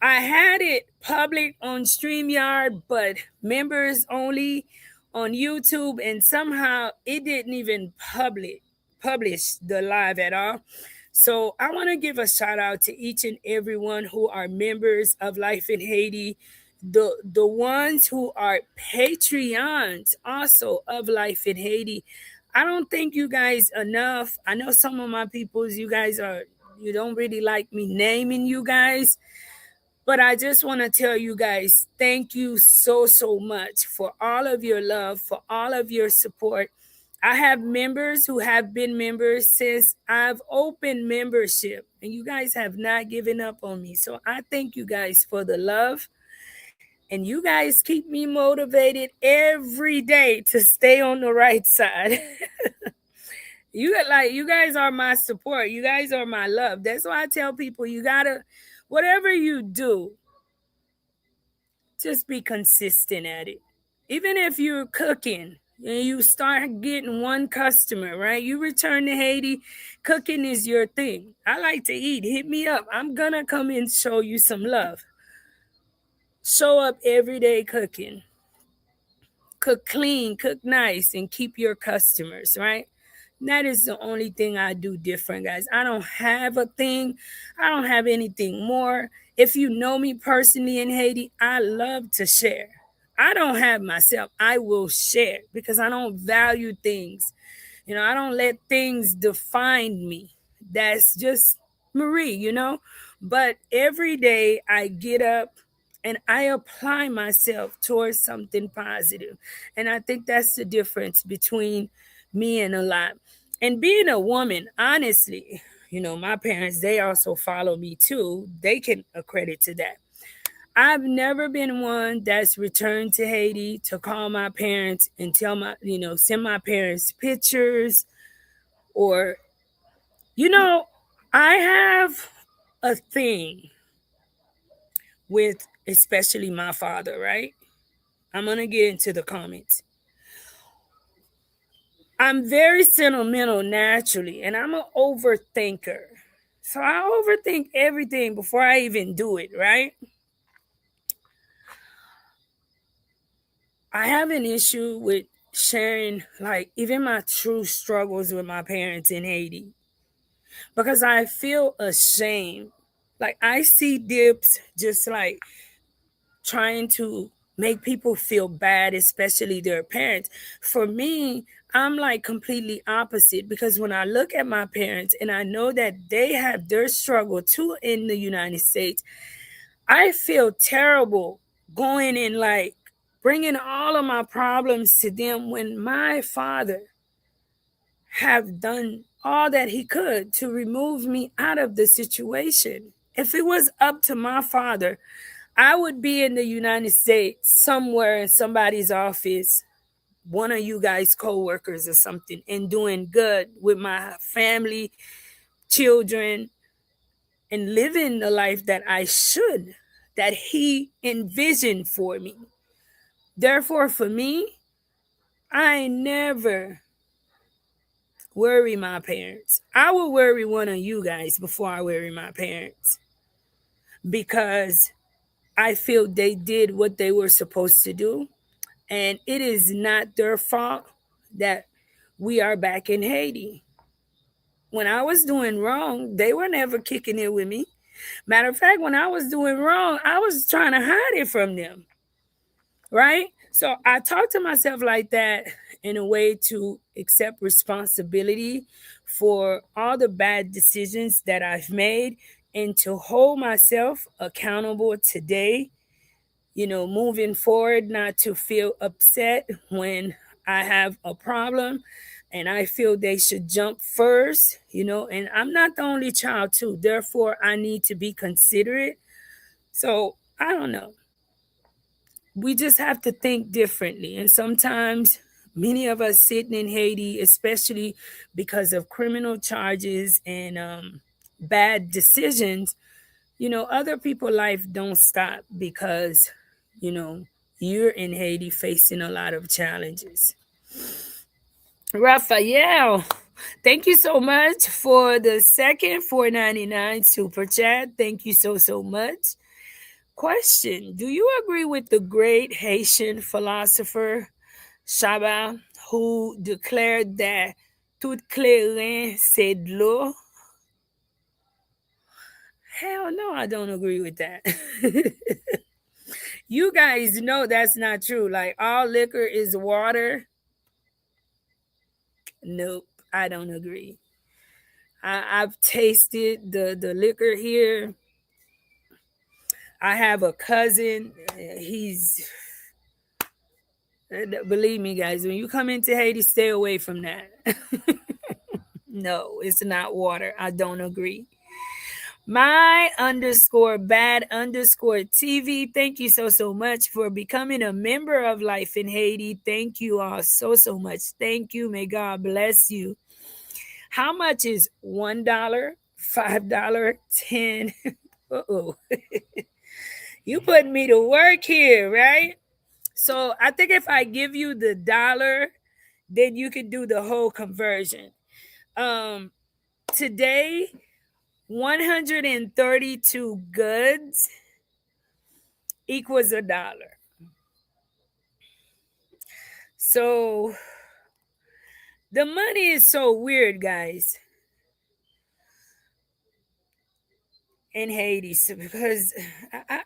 I had it public on StreamYard, but members only on YouTube, and somehow it didn't even publish the live at all. So I want to give a shout out to each and everyone who are members of Life in Haiti, the ones who are Patreons also of Life in Haiti. I don't think you guys enough. I know some of my peoples, you don't really like me naming you guys. But I just want to tell you guys, thank you so, so much for all of your love, for all of your support. I have members who have been members since I've opened membership, and you guys have not given up on me. So I thank you guys for the love, and you guys keep me motivated every day to stay on the right side. You guys are my support. You guys are my love. That's why I tell people you gotta, whatever you do, just be consistent at it. Even if you're cooking and you start getting one customer, right? You return to Haiti, cooking is your thing. I like to eat. Hit me up. I'm gonna come and show you some love. Show up every day cooking. Cook clean, cook nice, and keep your customers, right? That is the only thing I do different, guys. I don't have a thing. I don't have anything more. If you know me personally in Haiti, I love to share. I don't have myself. I will share because I don't value things. I don't let things define me. That's just Marie. But every day I get up and I apply myself towards something positive. And I think that's the difference between me and a lot. And being a woman, honestly, my parents, they also follow me too. They can accredit to that. I've never been one that's returned to Haiti to call my parents and send my parents pictures or, you know, I have a thing with especially my father, right? I'm going to get into the comments. I'm very sentimental naturally, and I'm an overthinker. So I overthink everything before I even do it, right? I have an issue with sharing, like, even my true struggles with my parents in Haiti because I feel ashamed. Like, I see dips just like trying to make people feel bad, especially their parents. For me, I'm like completely opposite because when I look at my parents and I know that they have their struggle too in the United States, I feel terrible going and like bringing all of my problems to them when my father have done all that he could to remove me out of the situation. If it was up to my father, I would be in the United States somewhere in somebody's office, one of you guys co-workers or something, and doing good with my family, children, and living the life that I should, that he envisioned for me. Therefore, for me, I never worry my parents. I will worry one of you guys before I worry my parents because I feel they did what they were supposed to do. And it is not their fault that we are back in Haiti. When I was doing wrong, they were never kicking it with me. Matter of fact, when I was doing wrong, I was trying to hide it from them. Right? So I talk to myself like that in a way to accept responsibility for all the bad decisions that I've made and to hold myself accountable today, moving forward, not to feel upset when I have a problem and I feel they should jump first, and I'm not the only child, too. Therefore, I need to be considerate. So I don't know. We just have to think differently. And sometimes many of us sitting in Haiti, especially because of criminal charges and bad decisions, other people's life don't stop because, you know, you're in Haiti facing a lot of challenges. Raphael, thank you so much for the second 4.99 super chat. Thank you so much. Question: do you agree with the great Haitian philosopher Shaba, who declared that tout clairin c'est de l'eau? Hell no, I don't agree with that. You guys know that's not true. Like all liquor is water. Nope, I don't agree. I've tasted the liquor here. I have a cousin. He's believe me, guys. When you come into Haiti, stay away from that. No, it's not water. I don't agree. My underscore bad underscore TV. Thank you so much for becoming a member of Life in Haiti. Thank you all so much. Thank you. May God bless you. How much is $1, $5, 10? Uh-oh. You put me to work here, right? So I think if I give you the dollar, then you can do the whole conversion. Um, Today, 132 goods equals $1. So The money is so weird, guys, in Haiti because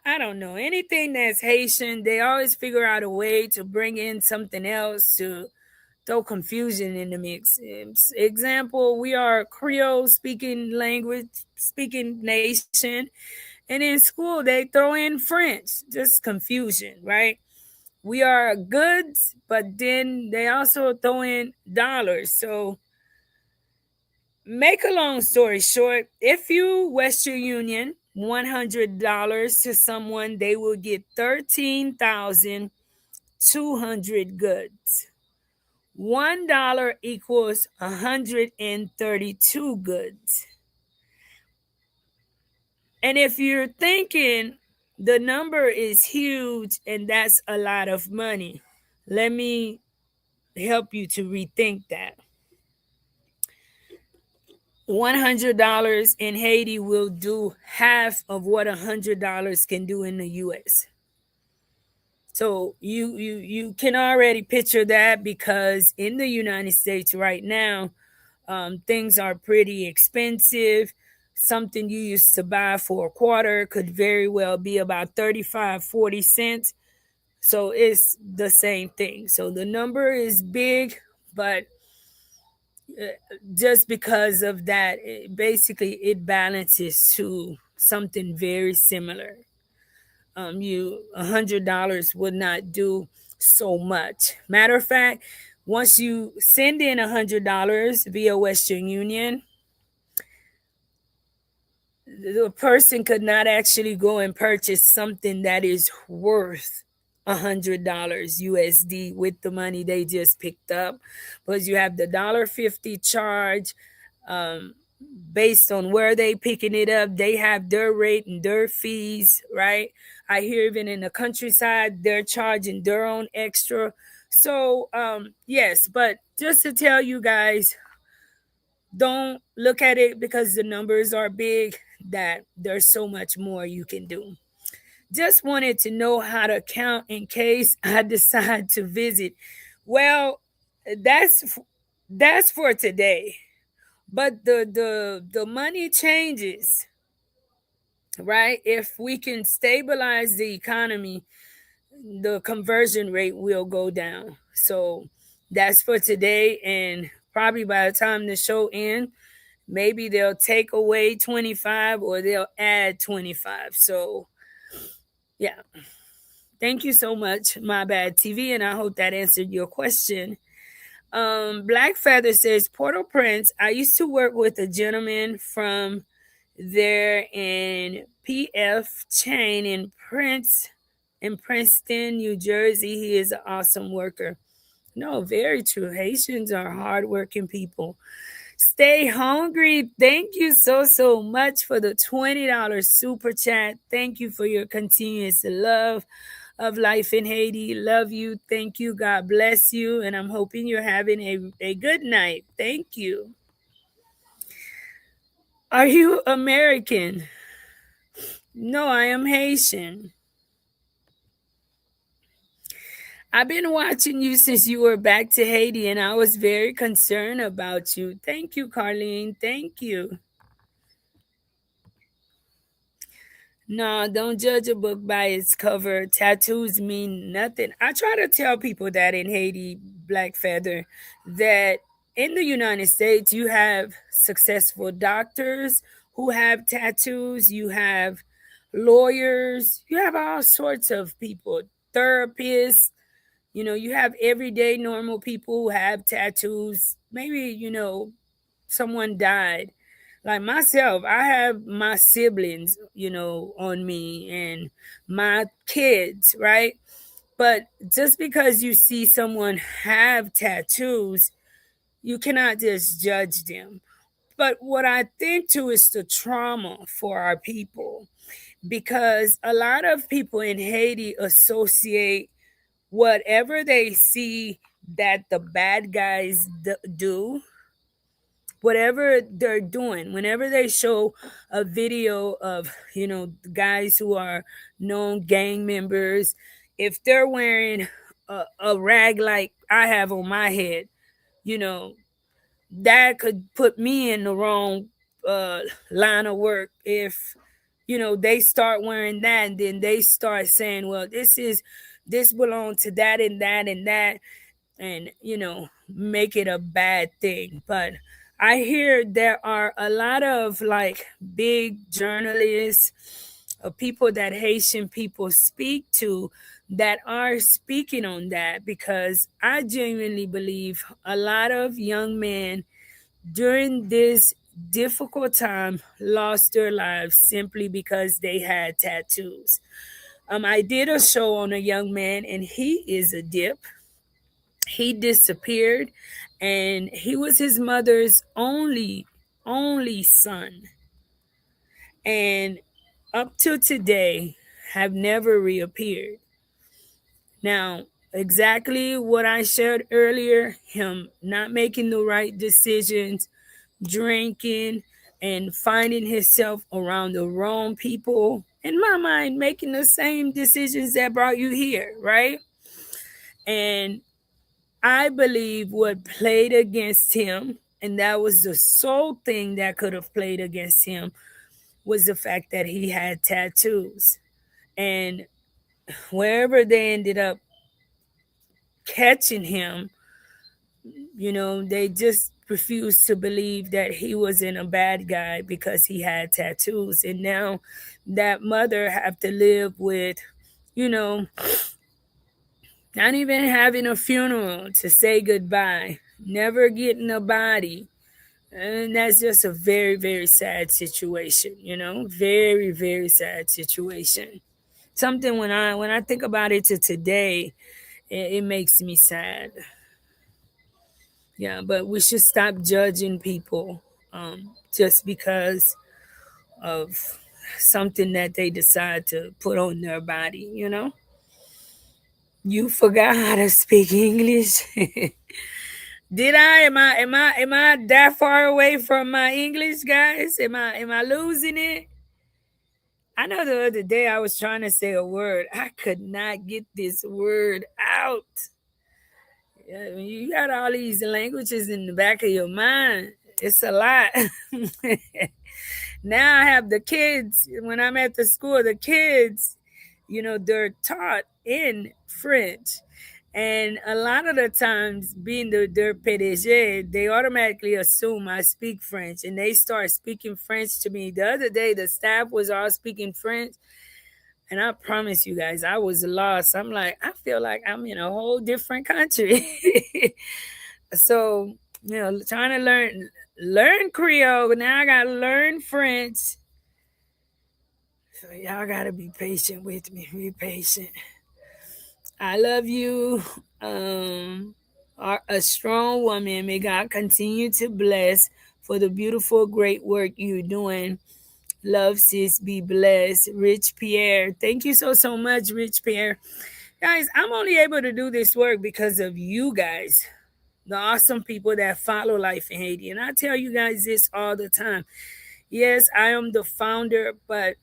I don't know anything that's Haitian. They always figure out a way to bring in something else to throw confusion in the mix. Example, we are Creole speaking language, speaking nation, and in school they throw in French, just confusion, right? We are goods, but then they also throw in dollars. So make a long story short, if you Western Union $100 to someone, they will get 13,200 goods. $1 equals 132 goods. And if you're thinking the number is huge and that's a lot of money, let me help you to rethink that. $100 in Haiti will do half of what $100 can do in the US. So you can already picture that because in the United States right now, things are pretty expensive. Something you used to buy for a quarter could very well be about 35, 40 cents. So it's the same thing. So the number is big, but just because of that, basically it balances to something very similar. You $100 would not do so much. Matter of fact, once you send in $100 via Western Union, the person could not actually go and purchase something that is worth $100 USD with the money they just picked up, because you have the $1.50 charge. Um, Based on where they picking it up, they have their rate and their fees, right? I hear even in the countryside they're charging their own extra. So yes, but just to tell you guys, don't look at it because the numbers are big, that there's so much more you can do. Just wanted to know how to count in case I decide to visit. Well, that's that's for today. But the money changes, right? If we can stabilize the economy, the conversion rate will go down. So that's for today, and probably by the time the show ends, maybe they'll take away 25 or they'll add 25. So, yeah. Thank you so much, My Bad TV, and I hope that answered your question. Black Feather says, Port-au-Prince, I used to work with a gentleman from there in PF Chain in Princeton, New Jersey. He is an awesome worker. No, very true. Haitians are hardworking people. Stay hungry. Thank you so much for the $20 super chat. Thank you for your continuous love of life in Haiti. Love you. Thank you. God bless you. And I'm hoping you're having a good night. Thank you. Are you American? No, I am Haitian. I've been watching you since you were back to Haiti, and I was very concerned about you. Thank you, Carlene. Thank you. No, don't judge a book by its cover. Tattoos mean nothing. I try to tell people that in Haiti, Black Feather, that in the United States, you have successful doctors who have tattoos, you have lawyers, you have all sorts of people, therapists. You have everyday normal people who have tattoos. Maybe, someone died. Like myself, I have my siblings, on me and my kids, right? But just because you see someone have tattoos, you cannot just judge them. But what I think too is the trauma for our people, because a lot of people in Haiti associate whatever they see that the bad guys do, whatever they're doing, whenever they show a video of, guys who are known gang members, if they're wearing a rag like I have on my head, you know, that could put me in the wrong uh, line of work if they start wearing that and then they start saying, well, this belongs to that and that and that, and make it a bad thing. But I hear there are a lot of like big journalists, people that Haitian people speak to, that are speaking on that, because I genuinely believe a lot of young men during this difficult time lost their lives simply because they had tattoos. I did a show on a young man, and he is a dip. He disappeared, and he was his mother's only son, and up to today have never reappeared. Now, exactly what I shared earlier, him not making the right decisions, drinking, and finding himself around the wrong people, in my mind making the same decisions that brought you here, right? And I believe what played against him, and that was the sole thing that could have played against him, was the fact that he had tattoos. And wherever they ended up catching him, they just refused to believe that he wasn't a bad guy because he had tattoos. And now that mother have to live with, you know, not even having a funeral to say goodbye, never getting a body. And that's just a very, very sad situation, very, very sad situation. Something when I think about it to today, it makes me sad. Yeah, but we should stop judging people just because of something that they decide to put on their body. You forgot how to speak English. Did I? Am I that far away from my English, guys? Am I losing it? I know the other day I was trying to say a word. I could not get this word out. Yeah, when you got all these languages in the back of your mind, it's a lot. Now I have the kids. When I'm at the school, the kids, they're taught in French. And a lot of the times, being the deported, they automatically assume I speak French, and they start speaking French to me. The other day, the staff was all speaking French, and I promise you guys, I was lost. I'm like, I feel like I'm in a whole different country. So, trying to learn Creole. Now I gotta learn French. So y'all gotta be patient with me. Be patient. I love you. Are a strong woman. May God continue to bless for the beautiful, great work you're doing. Love, sis. Be blessed. Rich Pierre. Thank you so much, Rich Pierre. Guys, I'm only able to do this work because of you guys, the awesome people that follow Life in Haiti. And I tell you guys this all the time. Yes, I am the founder, but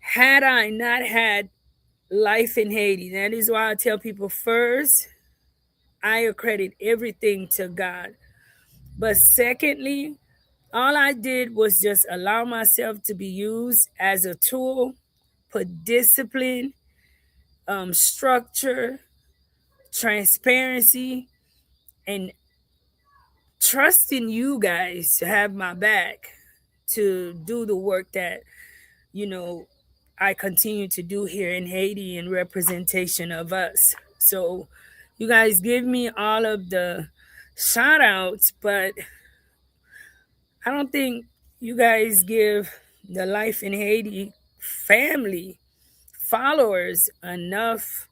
had I not had Life in Haiti, that is why I tell people first, I accredit everything to God. But secondly, all I did was just allow myself to be used as a tool, put discipline, structure, transparency, and trusting you guys to have my back to do the work that, you know, I continue to do here in Haiti in representation of us. So you guys give me all of the shout outs, but I don't think you guys give the Life in Haiti family followers enough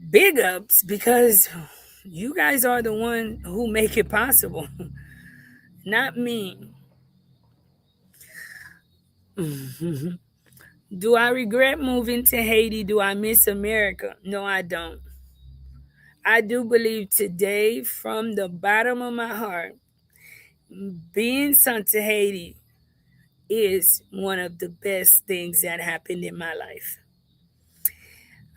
big ups, because you guys are the one who make it possible, not me. Do I regret moving to Haiti? Do I miss America? No, I don't. I do believe today, from the bottom of my heart, being sent to Haiti is one of the best things that happened in my life.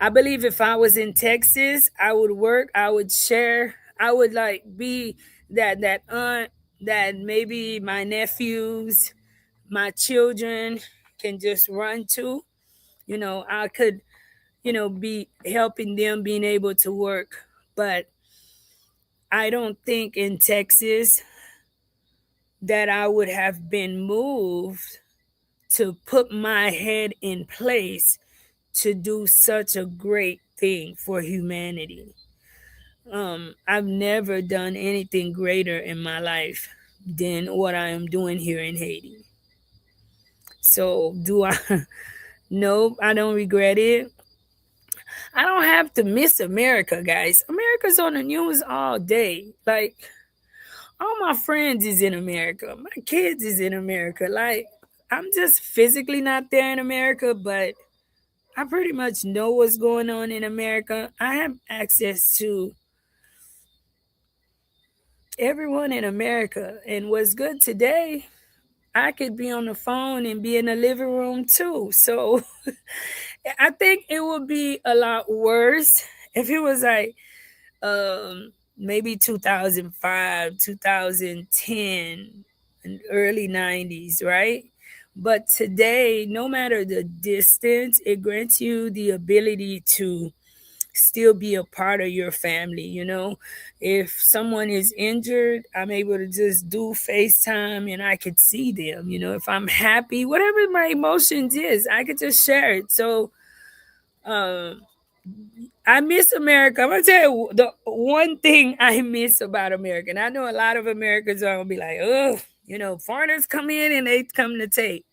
I believe if I was in Texas, I would work, I would share, I would like be that aunt that maybe my nephews, my children can just run to. I could, be helping them being able to work. But I don't think in Texas that I would have been moved to put my head in place to do such a great thing for humanity. I've never done anything greater in my life than what I am doing here in Haiti. So, do I? Nope, I don't regret it. I don't have to miss America, guys. America's on the news all day. Like, all my friends is in America. My kids is in America. Like, I'm just physically not there in America, but I pretty much know what's going on in America. I have access to everyone in America. And what's good today, I could be on the phone and be in the living room too. So I think it would be a lot worse if it was like maybe 2005, 2010, and early 90s, right? But today, no matter the distance, it grants you the ability to still be a part of your family. If someone is injured, I'm able to just do FaceTime and I could see them. If I'm happy, whatever my emotions is, I could just share it. So um I miss America. I'm gonna tell you the one thing I miss about America. And I know a lot of Americans are gonna be like, oh, foreigners come in and they come to take.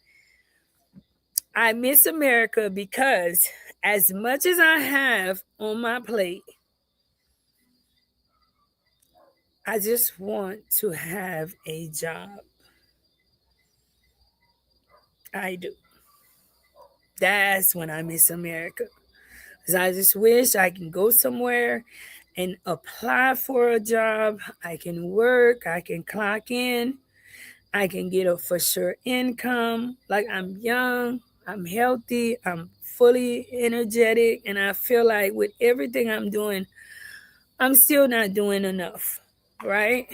I miss America because as much as I have on my plate, I just want to have a job. I do. That's when I miss America. Because I just wish I can go somewhere and apply for a job. I can work, I can clock in, I can get a for sure income. Like, I'm young, I'm healthy, I'm fully energetic, and I feel like with everything I'm doing, I'm still not doing enough, right?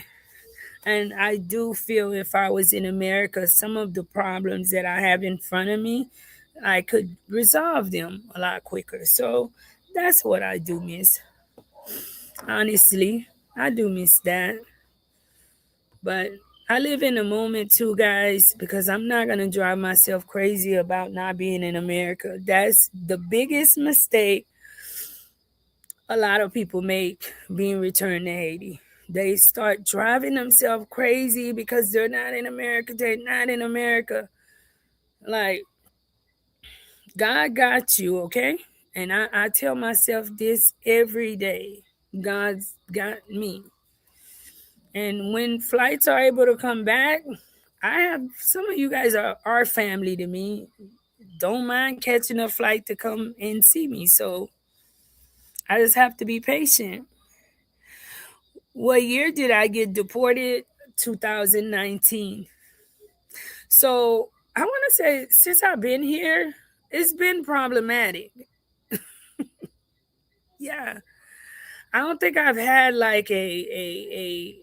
And I do feel if I was in America, some of the problems that I have in front of me, I could resolve them a lot quicker. So that's what I do miss. Honestly, I do miss that. But I live in the moment too, guys, because I'm not going to drive myself crazy about not being in America. That's the biggest mistake a lot of people make being returned to Haiti. They start driving themselves crazy because they're not in America. They're not in America. Like, God got you, okay? And I tell myself this every day. God's got me. And when flights are able to come back, I have some of you guys are family to me. Don't mind catching a flight to come and see me. So I just have to be patient. What year did I get deported? 2019. So I want to say, since I've been here, it's been problematic. Yeah. I don't think I've had like a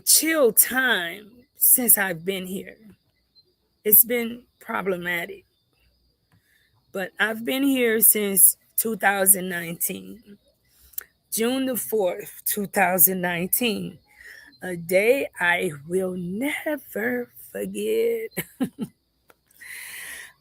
chill time since I've been here. It's been problematic. But I've been here since 2019. June the 4th, 2019. A day I will never forget.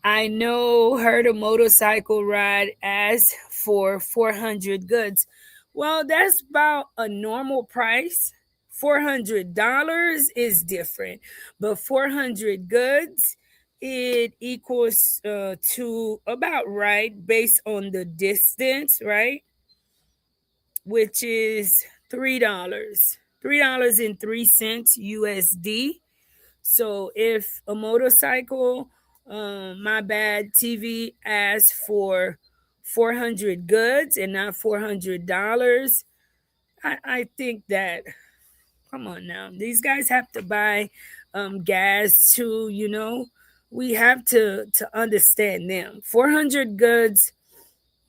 I know heard a motorcycle ride asked for 400 goods. Well, that's about a normal price. $400 is different, but 400 goods, it equals to about right based on the distance, right? Which is $3. $3.03 USD. So if a motorcycle, my bad, TV asks for 400 goods and not $400, I think that, come on now, these guys have to buy gas too, We have to understand them. 400 goods,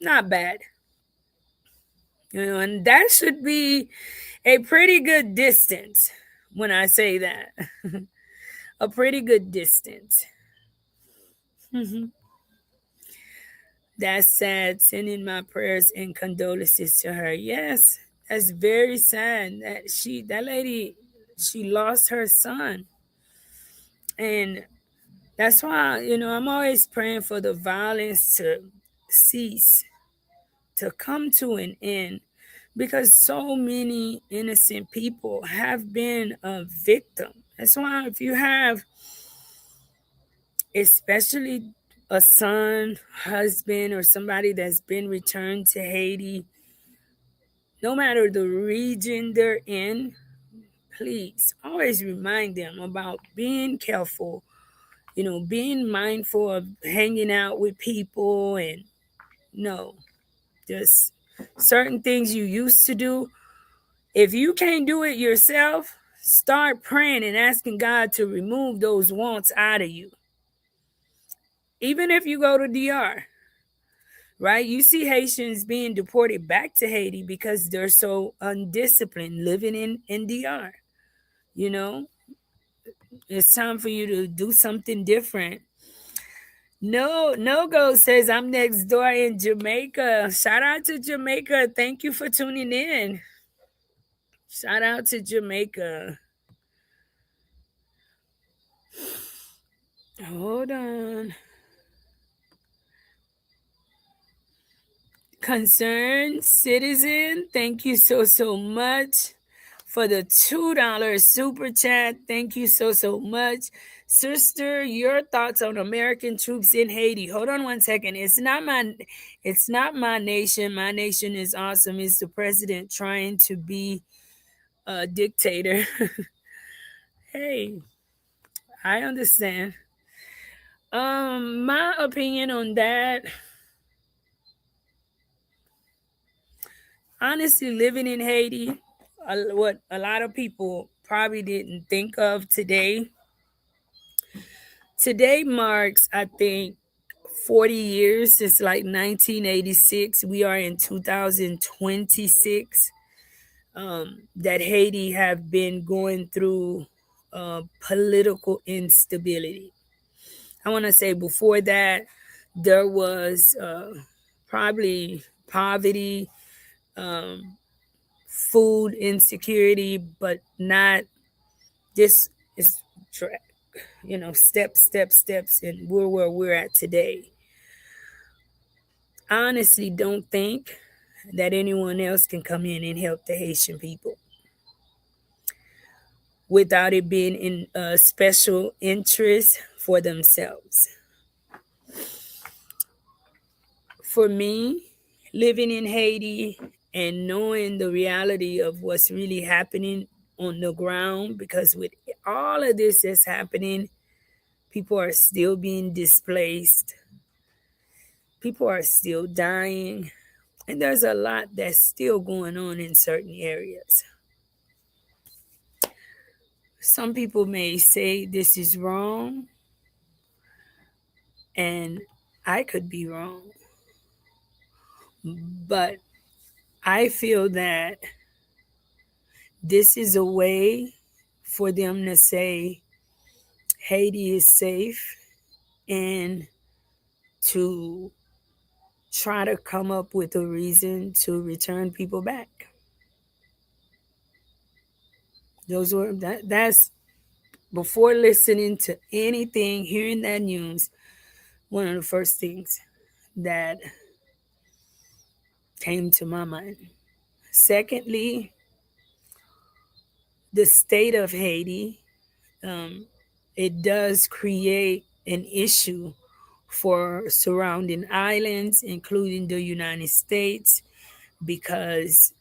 not bad. And that should be a pretty good distance when I say that. A pretty good distance. Mhm. That's sad. Sending my prayers and condolences to her. Yes, that's very sad. That lady, she lost her son. And that's why, I'm always praying for the violence to cease, to come to an end, because so many innocent people have been a victim. That's why if you have, especially a son, husband, or somebody that's been returned to Haiti, no matter the region they're in, please always remind them about being careful, being mindful of hanging out with people, and no, just certain things you used to do. If you can't do it yourself, start praying and asking God to remove those wants out of you. Even if you go to DR, right? You see Haitians being deported back to Haiti because they're so undisciplined living in DR. You know, it's time for you to do something different. No go says I'm next door in Jamaica. Shout out to Jamaica. Thank you for tuning in. Shout out to Jamaica. Hold on. Concerned citizen, thank you so much for the $2 super chat. Thank you so much. Sister, your thoughts on American troops in Haiti. Hold on one second. It's not my nation. My nation is awesome. It's the president trying to be a dictator. Hey, I understand. My opinion on that, honestly, living in Haiti, what a lot of people probably didn't think of today. Today marks, I think, 40 years since like 1986. We are in 2026. That Haiti have been going through political instability. I want to say before that, there was probably poverty, um, food insecurity, but not this is steps, and we're where we're at today. I honestly don't think that anyone else can come in and help the Haitian people without it being in a special interest for themselves. For me, living in Haiti and knowing the reality of what's really happening on the ground, because with all of this that's happening, people are still being displaced, people are still dying, and there's a lot that's still going on in certain areas. Some people may say this is wrong, and I could be wrong, but I feel that this is a way for them to say Haiti is safe and to try to come up with a reason to return people back. That's before listening to anything, hearing that news, one of the first things that came to my mind. Secondly, the state of Haiti, um, it does create an issue for surrounding islands, including the United States, because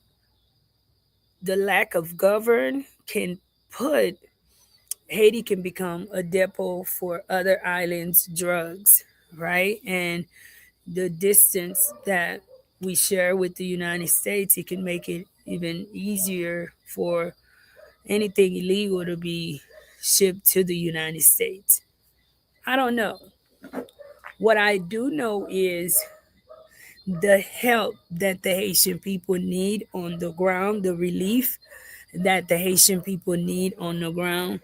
the lack of govern can put Haiti can become a depot for other islands' drugs, right? And the distance that we share with the United States, it can make it even easier for anything illegal to be shipped to the United States. I don't know. What I do know is the help that the Haitian people need on the ground, the relief that the Haitian people need on the ground,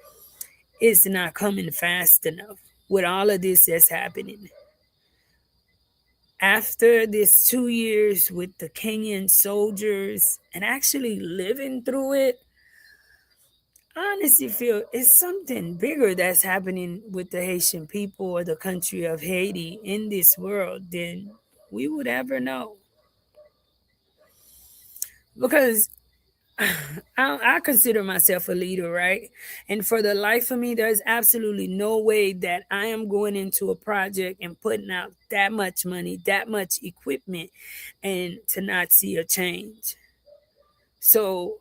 is not coming fast enough with all of this that's happening. After this 2 years with the Kenyan soldiers and actually living through it, I honestly feel it's something bigger that's happening with the Haitian people or the country of Haiti in this world than we would ever know. Because I consider myself a leader, right? And for the life of me, there's absolutely no way that I am going into a project and putting out that much money, that much equipment, and to not see a change. So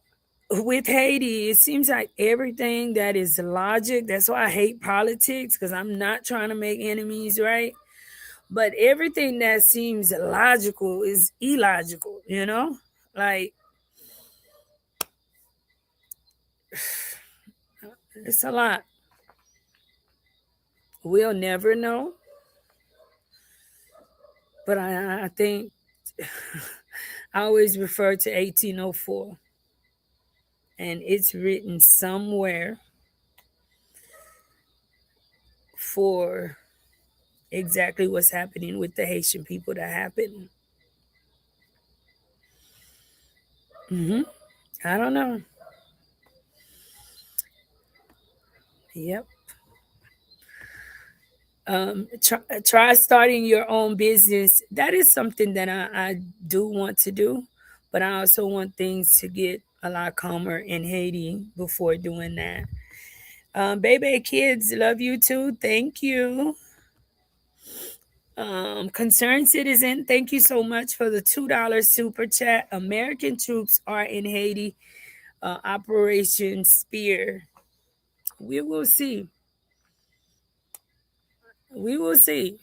with Haiti, it seems like everything that is logic, that's why I hate politics, because I'm not trying to make enemies, right? But everything that seems logical is illogical, you know? Like, it's a lot. We'll never know, but I think I always refer to 1804, and it's written somewhere for exactly what's happening with the Haitian people that happened. Hmm. I don't know. Yep. Try starting your own business. That is something that I do want to do, but I also want things to get a lot calmer in Haiti before doing that. Baby kids, love you too. Thank you. Concerned citizen, thank you so much for the $2 super chat. American troops are in Haiti. Operation Spear. We will see. We will see.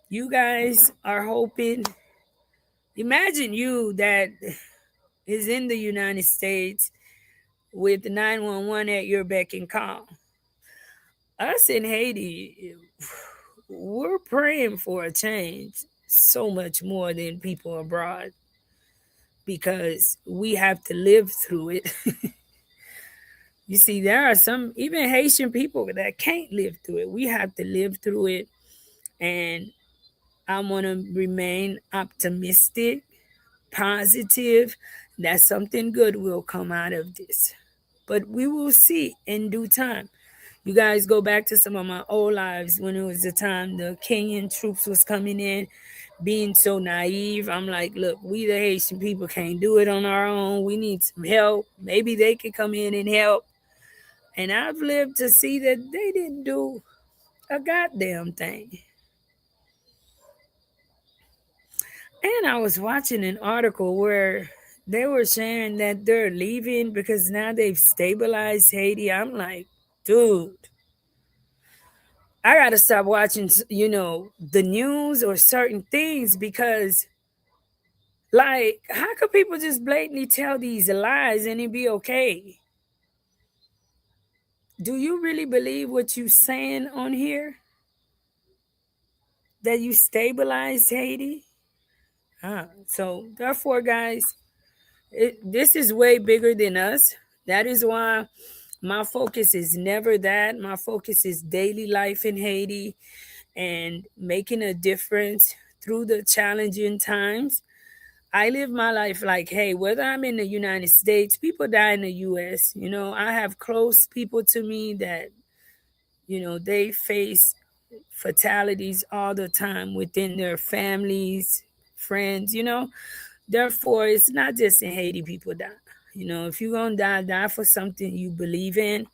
You guys are hoping. Imagine you that is in the United States with 911 at your beck and call. Us in Haiti, we're praying for a change so much more than people abroad because we have to live through it. You see, there are some, even Haitian people that can't live through it. We have to live through it. And I want to remain optimistic, positive, that something good will come out of this. But we will see in due time. You guys go back to some of my old lives when it was the time the Kenyan troops was coming in, being so naive. I'm like, look, we the Haitian people can't do it on our own. We need some help. Maybe they could come in and help. And I've lived to see that they didn't do a goddamn thing. And I was watching an article where they were sharing that they're leaving because now they've stabilized Haiti. I'm like, dude, I got to stop watching, the news or certain things because, like, how could people just blatantly tell these lies and it be okay? Do you really believe what you saying on here? That you stabilized Haiti? So therefore, guys, this is way bigger than us. That is why my focus is never that. My focus is daily life in Haiti and making a difference through the challenging times. I live my life like, hey, whether I'm in the United States, people die in the US. I have close people to me that, they face fatalities all the time within their families, friends. Therefore, it's not just in Haiti people die. If you're going to die, die for something you believe in.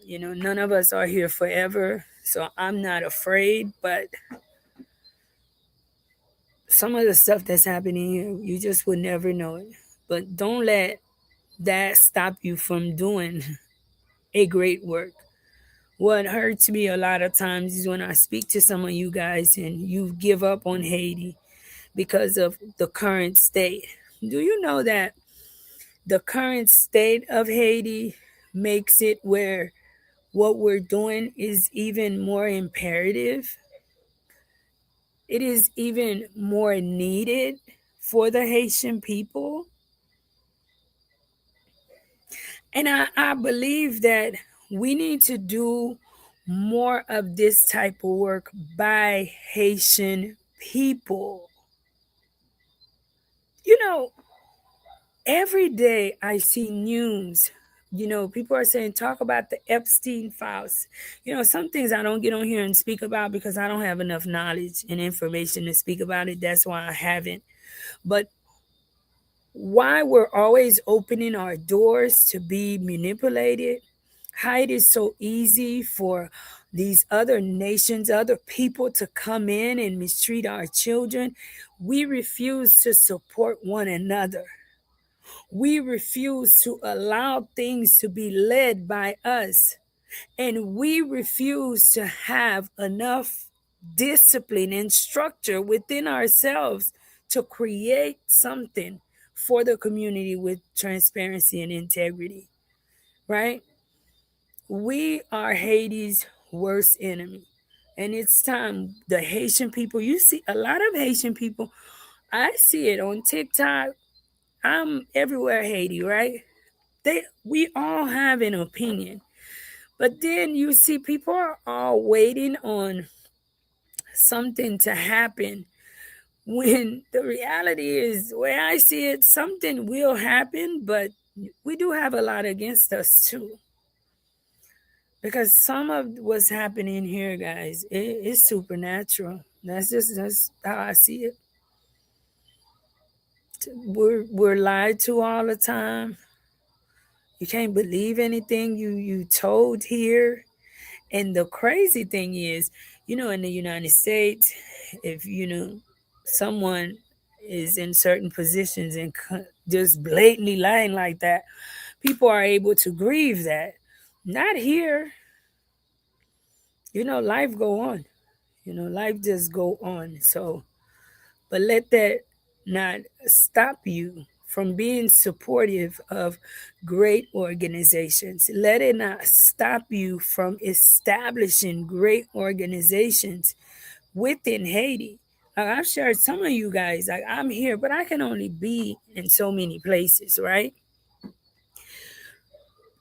None of us are here forever. So I'm not afraid, but some of the stuff that's happening here, you just would never know it. But don't let that stop you from doing a great work. What hurts me a lot of times is when I speak to some of you guys and you give up on Haiti because of the current state. Do you know that the current state of Haiti makes it where what we're doing is even more imperative? It is even more needed for the Haitian people. And I believe that we need to do more of this type of work by Haitian people. You know, every day I see news. People are saying, talk about the Epstein files. Some things I don't get on here and speak about because I don't have enough knowledge and information to speak about it. That's why I haven't. But why we're always opening our doors to be manipulated, how it is so easy for these other nations, other people to come in and mistreat our children. We refuse to support one another. We refuse to allow things to be led by us. And we refuse to have enough discipline and structure within ourselves to create something for the community with transparency and integrity, right? We are Haiti's worst enemy. And it's time the Haitian people, you see a lot of Haitian people, I see it on TikTok. I'm everywhere Haiti, right? We all have an opinion. But then you see people are all waiting on something to happen when the reality is, where I see it, something will happen, but we do have a lot against us too. Because some of what's happening here, guys, it's supernatural. That's how I see it. We're lied to all the time. You can't believe anything you told here. And the crazy thing is, in the United States, if someone is in certain positions and just blatantly lying like that, people are able to grieve that. Not here. Life go on. Life just go on. So, but let that not stop you from being supportive of great organizations. Let it not stop you from establishing great organizations within Haiti. Like I've shared some of you guys, like I'm here, but I can only be in so many places, right?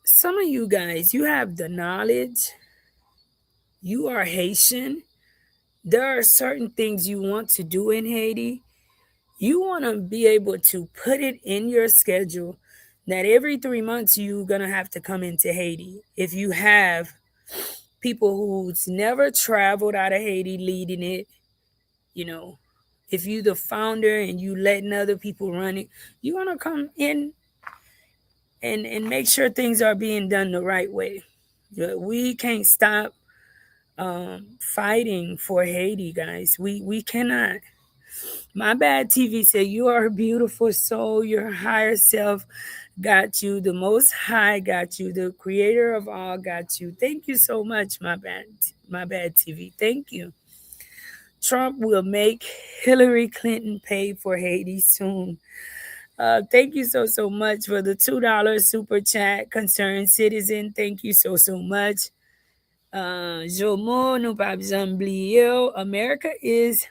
Some of you guys, you have the knowledge, you are Haitian. There are certain things you want to do in Haiti. You want to be able to put it in your schedule that every 3 months you're going to have to come into Haiti. If you have people who's never traveled out of Haiti leading it, you know, if you the founder and you letting other people run it, you want to come in and make sure things are being done the right way. We can't stop fighting for Haiti, guys. We cannot. My bad TV said, you are a beautiful soul. Your higher self got you. The most high got you. The creator of all got you. Thank you so much, my bad. My bad TV. Thank you. Trump will make Hillary Clinton pay for Haiti soon. Thank you so much for the $2 super chat. Concerned citizen, thank you so much. Jomo no America is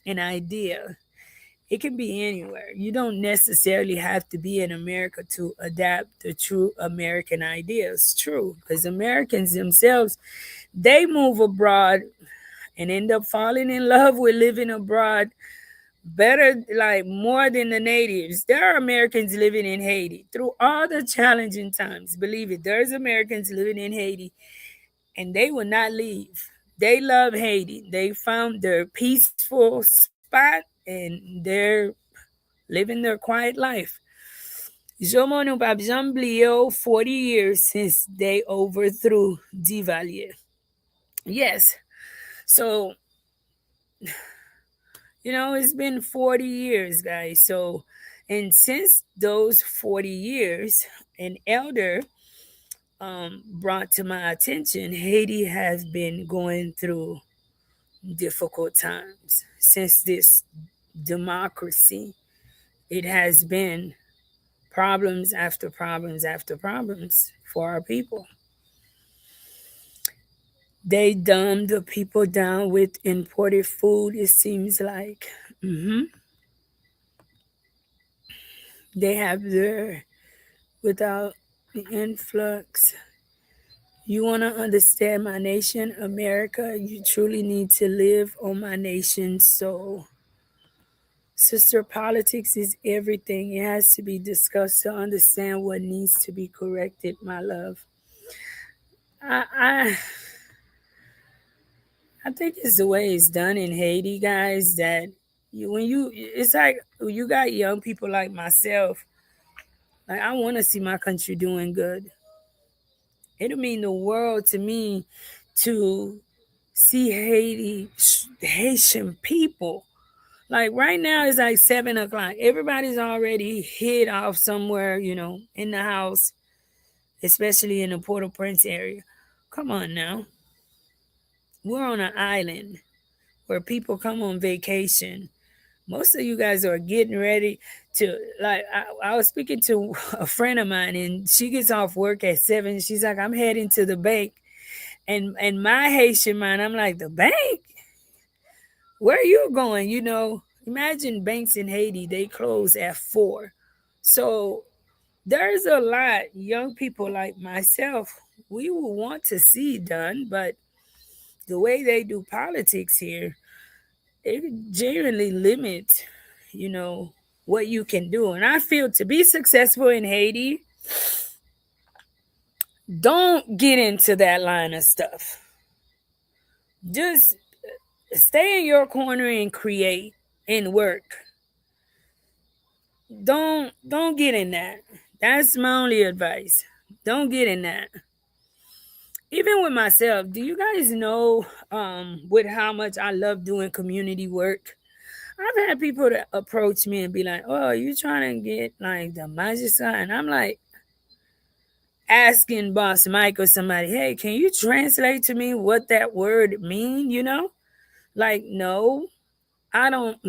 an idea. It can be anywhere. You don't necessarily have to be in America to adapt the true American ideas. True, because Americans themselves, they move abroad and end up falling in love with living abroad better, like more than the natives. There are Americans living in Haiti through all the challenging times. Believe it, there's Americans living in Haiti and they will not leave. They love Haiti. They found their peaceful spot and they're living their quiet life. Jomo nou pa bjam bliyo 40 years since they overthrew Duvalier. Yes. So, it's been 40 years, guys. So, and since those 40 years, an elder brought to my attention Haiti has been going through difficult times since this democracy. It has been problems after problems after problems for our people. They dumb the people down with imported food, it seems like. Hmm. They have their, without the influx. You want to understand my nation, America, you truly need to live on my nation. So, sister, politics is everything. It has to be discussed to understand what needs to be corrected, my love. I I think it's the way it's done in Haiti, guys. That it's like you got young people like myself. Like I want to see my country doing good. It'll mean the world to me to see Haitian people. Like right now, it's like 7 o'clock. Everybody's already hid off somewhere, in the house, especially in the Port-au-Prince area. Come on now, we're on an island where people come on vacation. Most of you guys are getting ready to, like, I was speaking to a friend of mine, and she gets off work at 7. She's like, I'm heading to the bank. And my Haitian mind, I'm like, the bank? Where are you going? Imagine banks in Haiti, they close at 4. So there's a lot young people like myself we will want to see done, but the way they do politics here, it genuinely limits, you know, what you can do. And I feel to be successful in Haiti, don't get into that line of stuff. Just stay in your corner and create and work. Don't get in that. That's my only advice. Don't get in that. Even with myself, do you guys know with how much I love doing community work? I've had people that approach me and be like, "Oh, are you trying to get like the magista?" And I'm like asking Boss Mike or somebody, "Hey, can you translate to me what that word mean?" Like, no, I don't.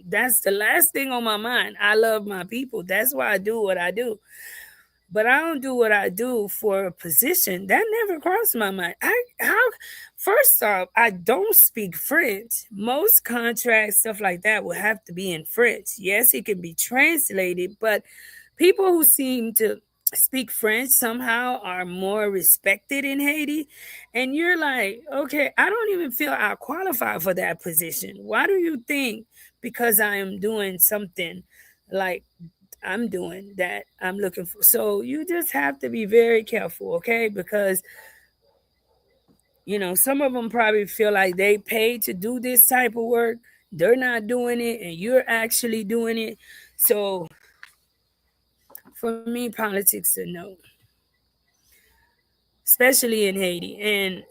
That's the last thing on my mind. I love my people. That's why I do what I do. But I don't do what I do for a position. That never crossed my mind. First off, I don't speak French. Most contracts, stuff like that, will have to be in French. Yes, it can be translated, but people who seem to speak French somehow are more respected in Haiti. And you're like, okay, I don't even feel I qualify for that position. Why do you think because I am doing something like I'm doing that I'm looking for? So you just have to be very careful, okay? Because some of them probably feel like they paid to do this type of work. They're not doing it, and you're actually doing it. So for me, politics are no, especially in Haiti. And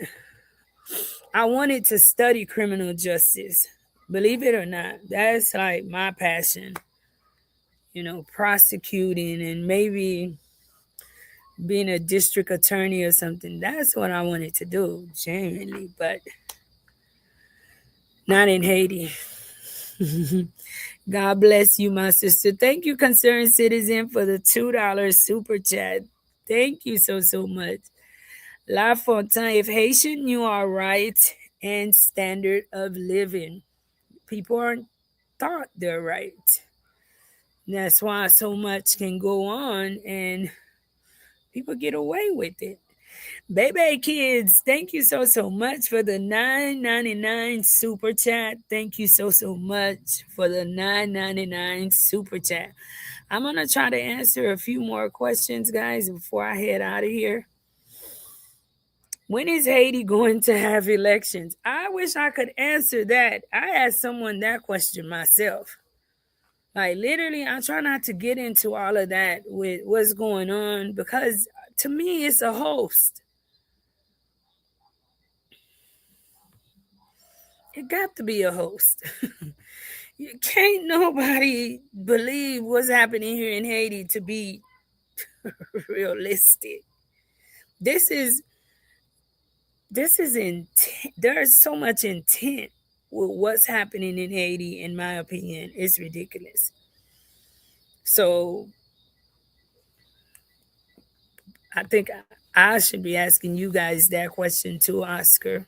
I wanted to study criminal justice. Believe it or not, that's like my passion. Prosecuting and maybe being a district attorney or something. That's what I wanted to do, genuinely, but not in Haiti. God bless you, my sister. Thank you, concerned citizen, for the $2 super chat. Thank you so much. La Fontaine, if Haitian, you are right, and standard of living. People aren't thought they're right. That's why so much can go on and people get away with it. Baby kids, thank you so much for the 9.99 super chat. Thank you so much for the 9.99 super chat. I'm gonna try to answer a few more questions, guys, before I head out of here. When is Haiti going to have elections? I wish I could answer that. I asked someone that question myself. Like literally, I try not to get into all of that with what's going on because to me it's a host. It got to be a host. You can't nobody believe what's happening here in Haiti to be realistic. This is intent. There's so much intent with what's happening in Haiti. In my opinion, it's ridiculous. So I think I should be asking you guys that question too, Oscar.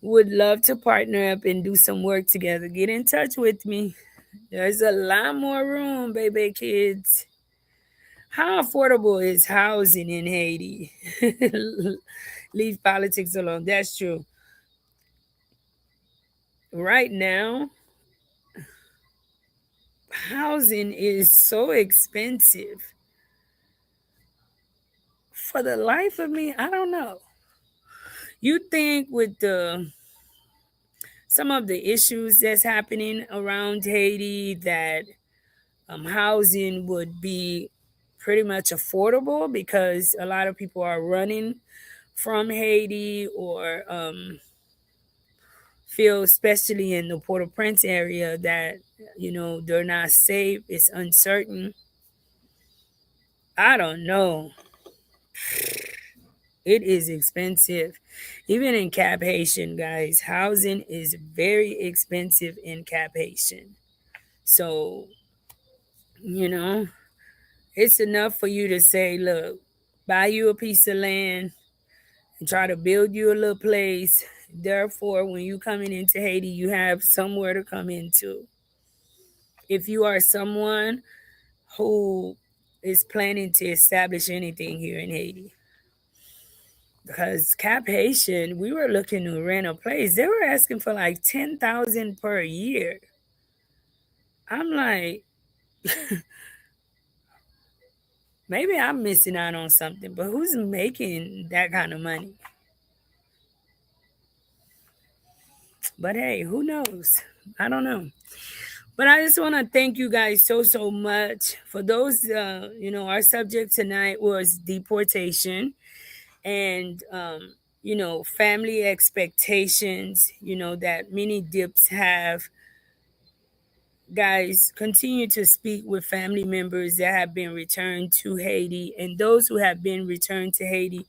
Would love to partner up and do some work together. Get in touch with me. There's a lot more room, baby kids. How affordable is housing in Haiti? Leave politics alone. That's true. Right now, housing is so expensive. For the life of me, I don't know. You think with the some of the issues that's happening around Haiti that housing would be pretty much affordable because a lot of people are running from Haiti or feel, especially in the Port-au-Prince area, that they're not safe. It's uncertain. I don't know. It is expensive. Even in Cap Haitian, guys, housing is very expensive in Cap Haitian. So, you know, it's enough for you to say, look, buy you a piece of land and try to build you a little place. Therefore, when you coming into Haiti, you have somewhere to come into. If you are someone who is planning to establish anything here in Haiti, because Cap Haitian, we were looking to rent a place. They were asking for like 10,000 per year. I'm like, maybe I'm missing out on something, but who's making that kind of money? But hey, who knows? I don't know. But I just want to thank you guys so much for those. Our subject tonight was deportation and family expectations. That many dips have. Guys, continue to speak with family members that have been returned to Haiti, and those who have been returned to Haiti.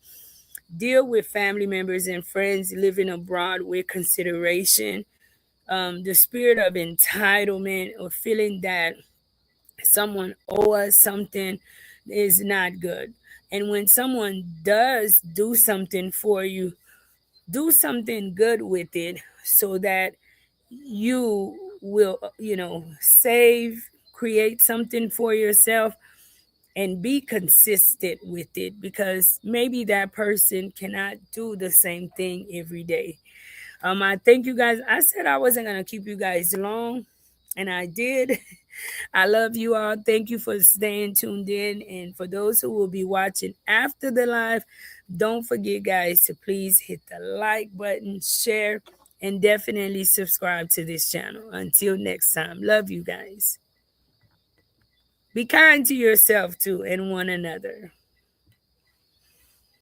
Deal with family members and friends living abroad with consideration. The spirit of entitlement or feeling that someone owes us something is not good. And when someone does do something for you, do something good with it so that you will, save, create something for yourself and be consistent with it because maybe that person cannot do the same thing every day. I thank you guys. I said I wasn't gonna keep you guys long, and I did. I love you all. Thank you for staying tuned in. And for those who will be watching after the live, don't forget, guys, to please hit the like button, share, and definitely subscribe to this channel. Until next time, love you guys. Be kind to yourself too and one another.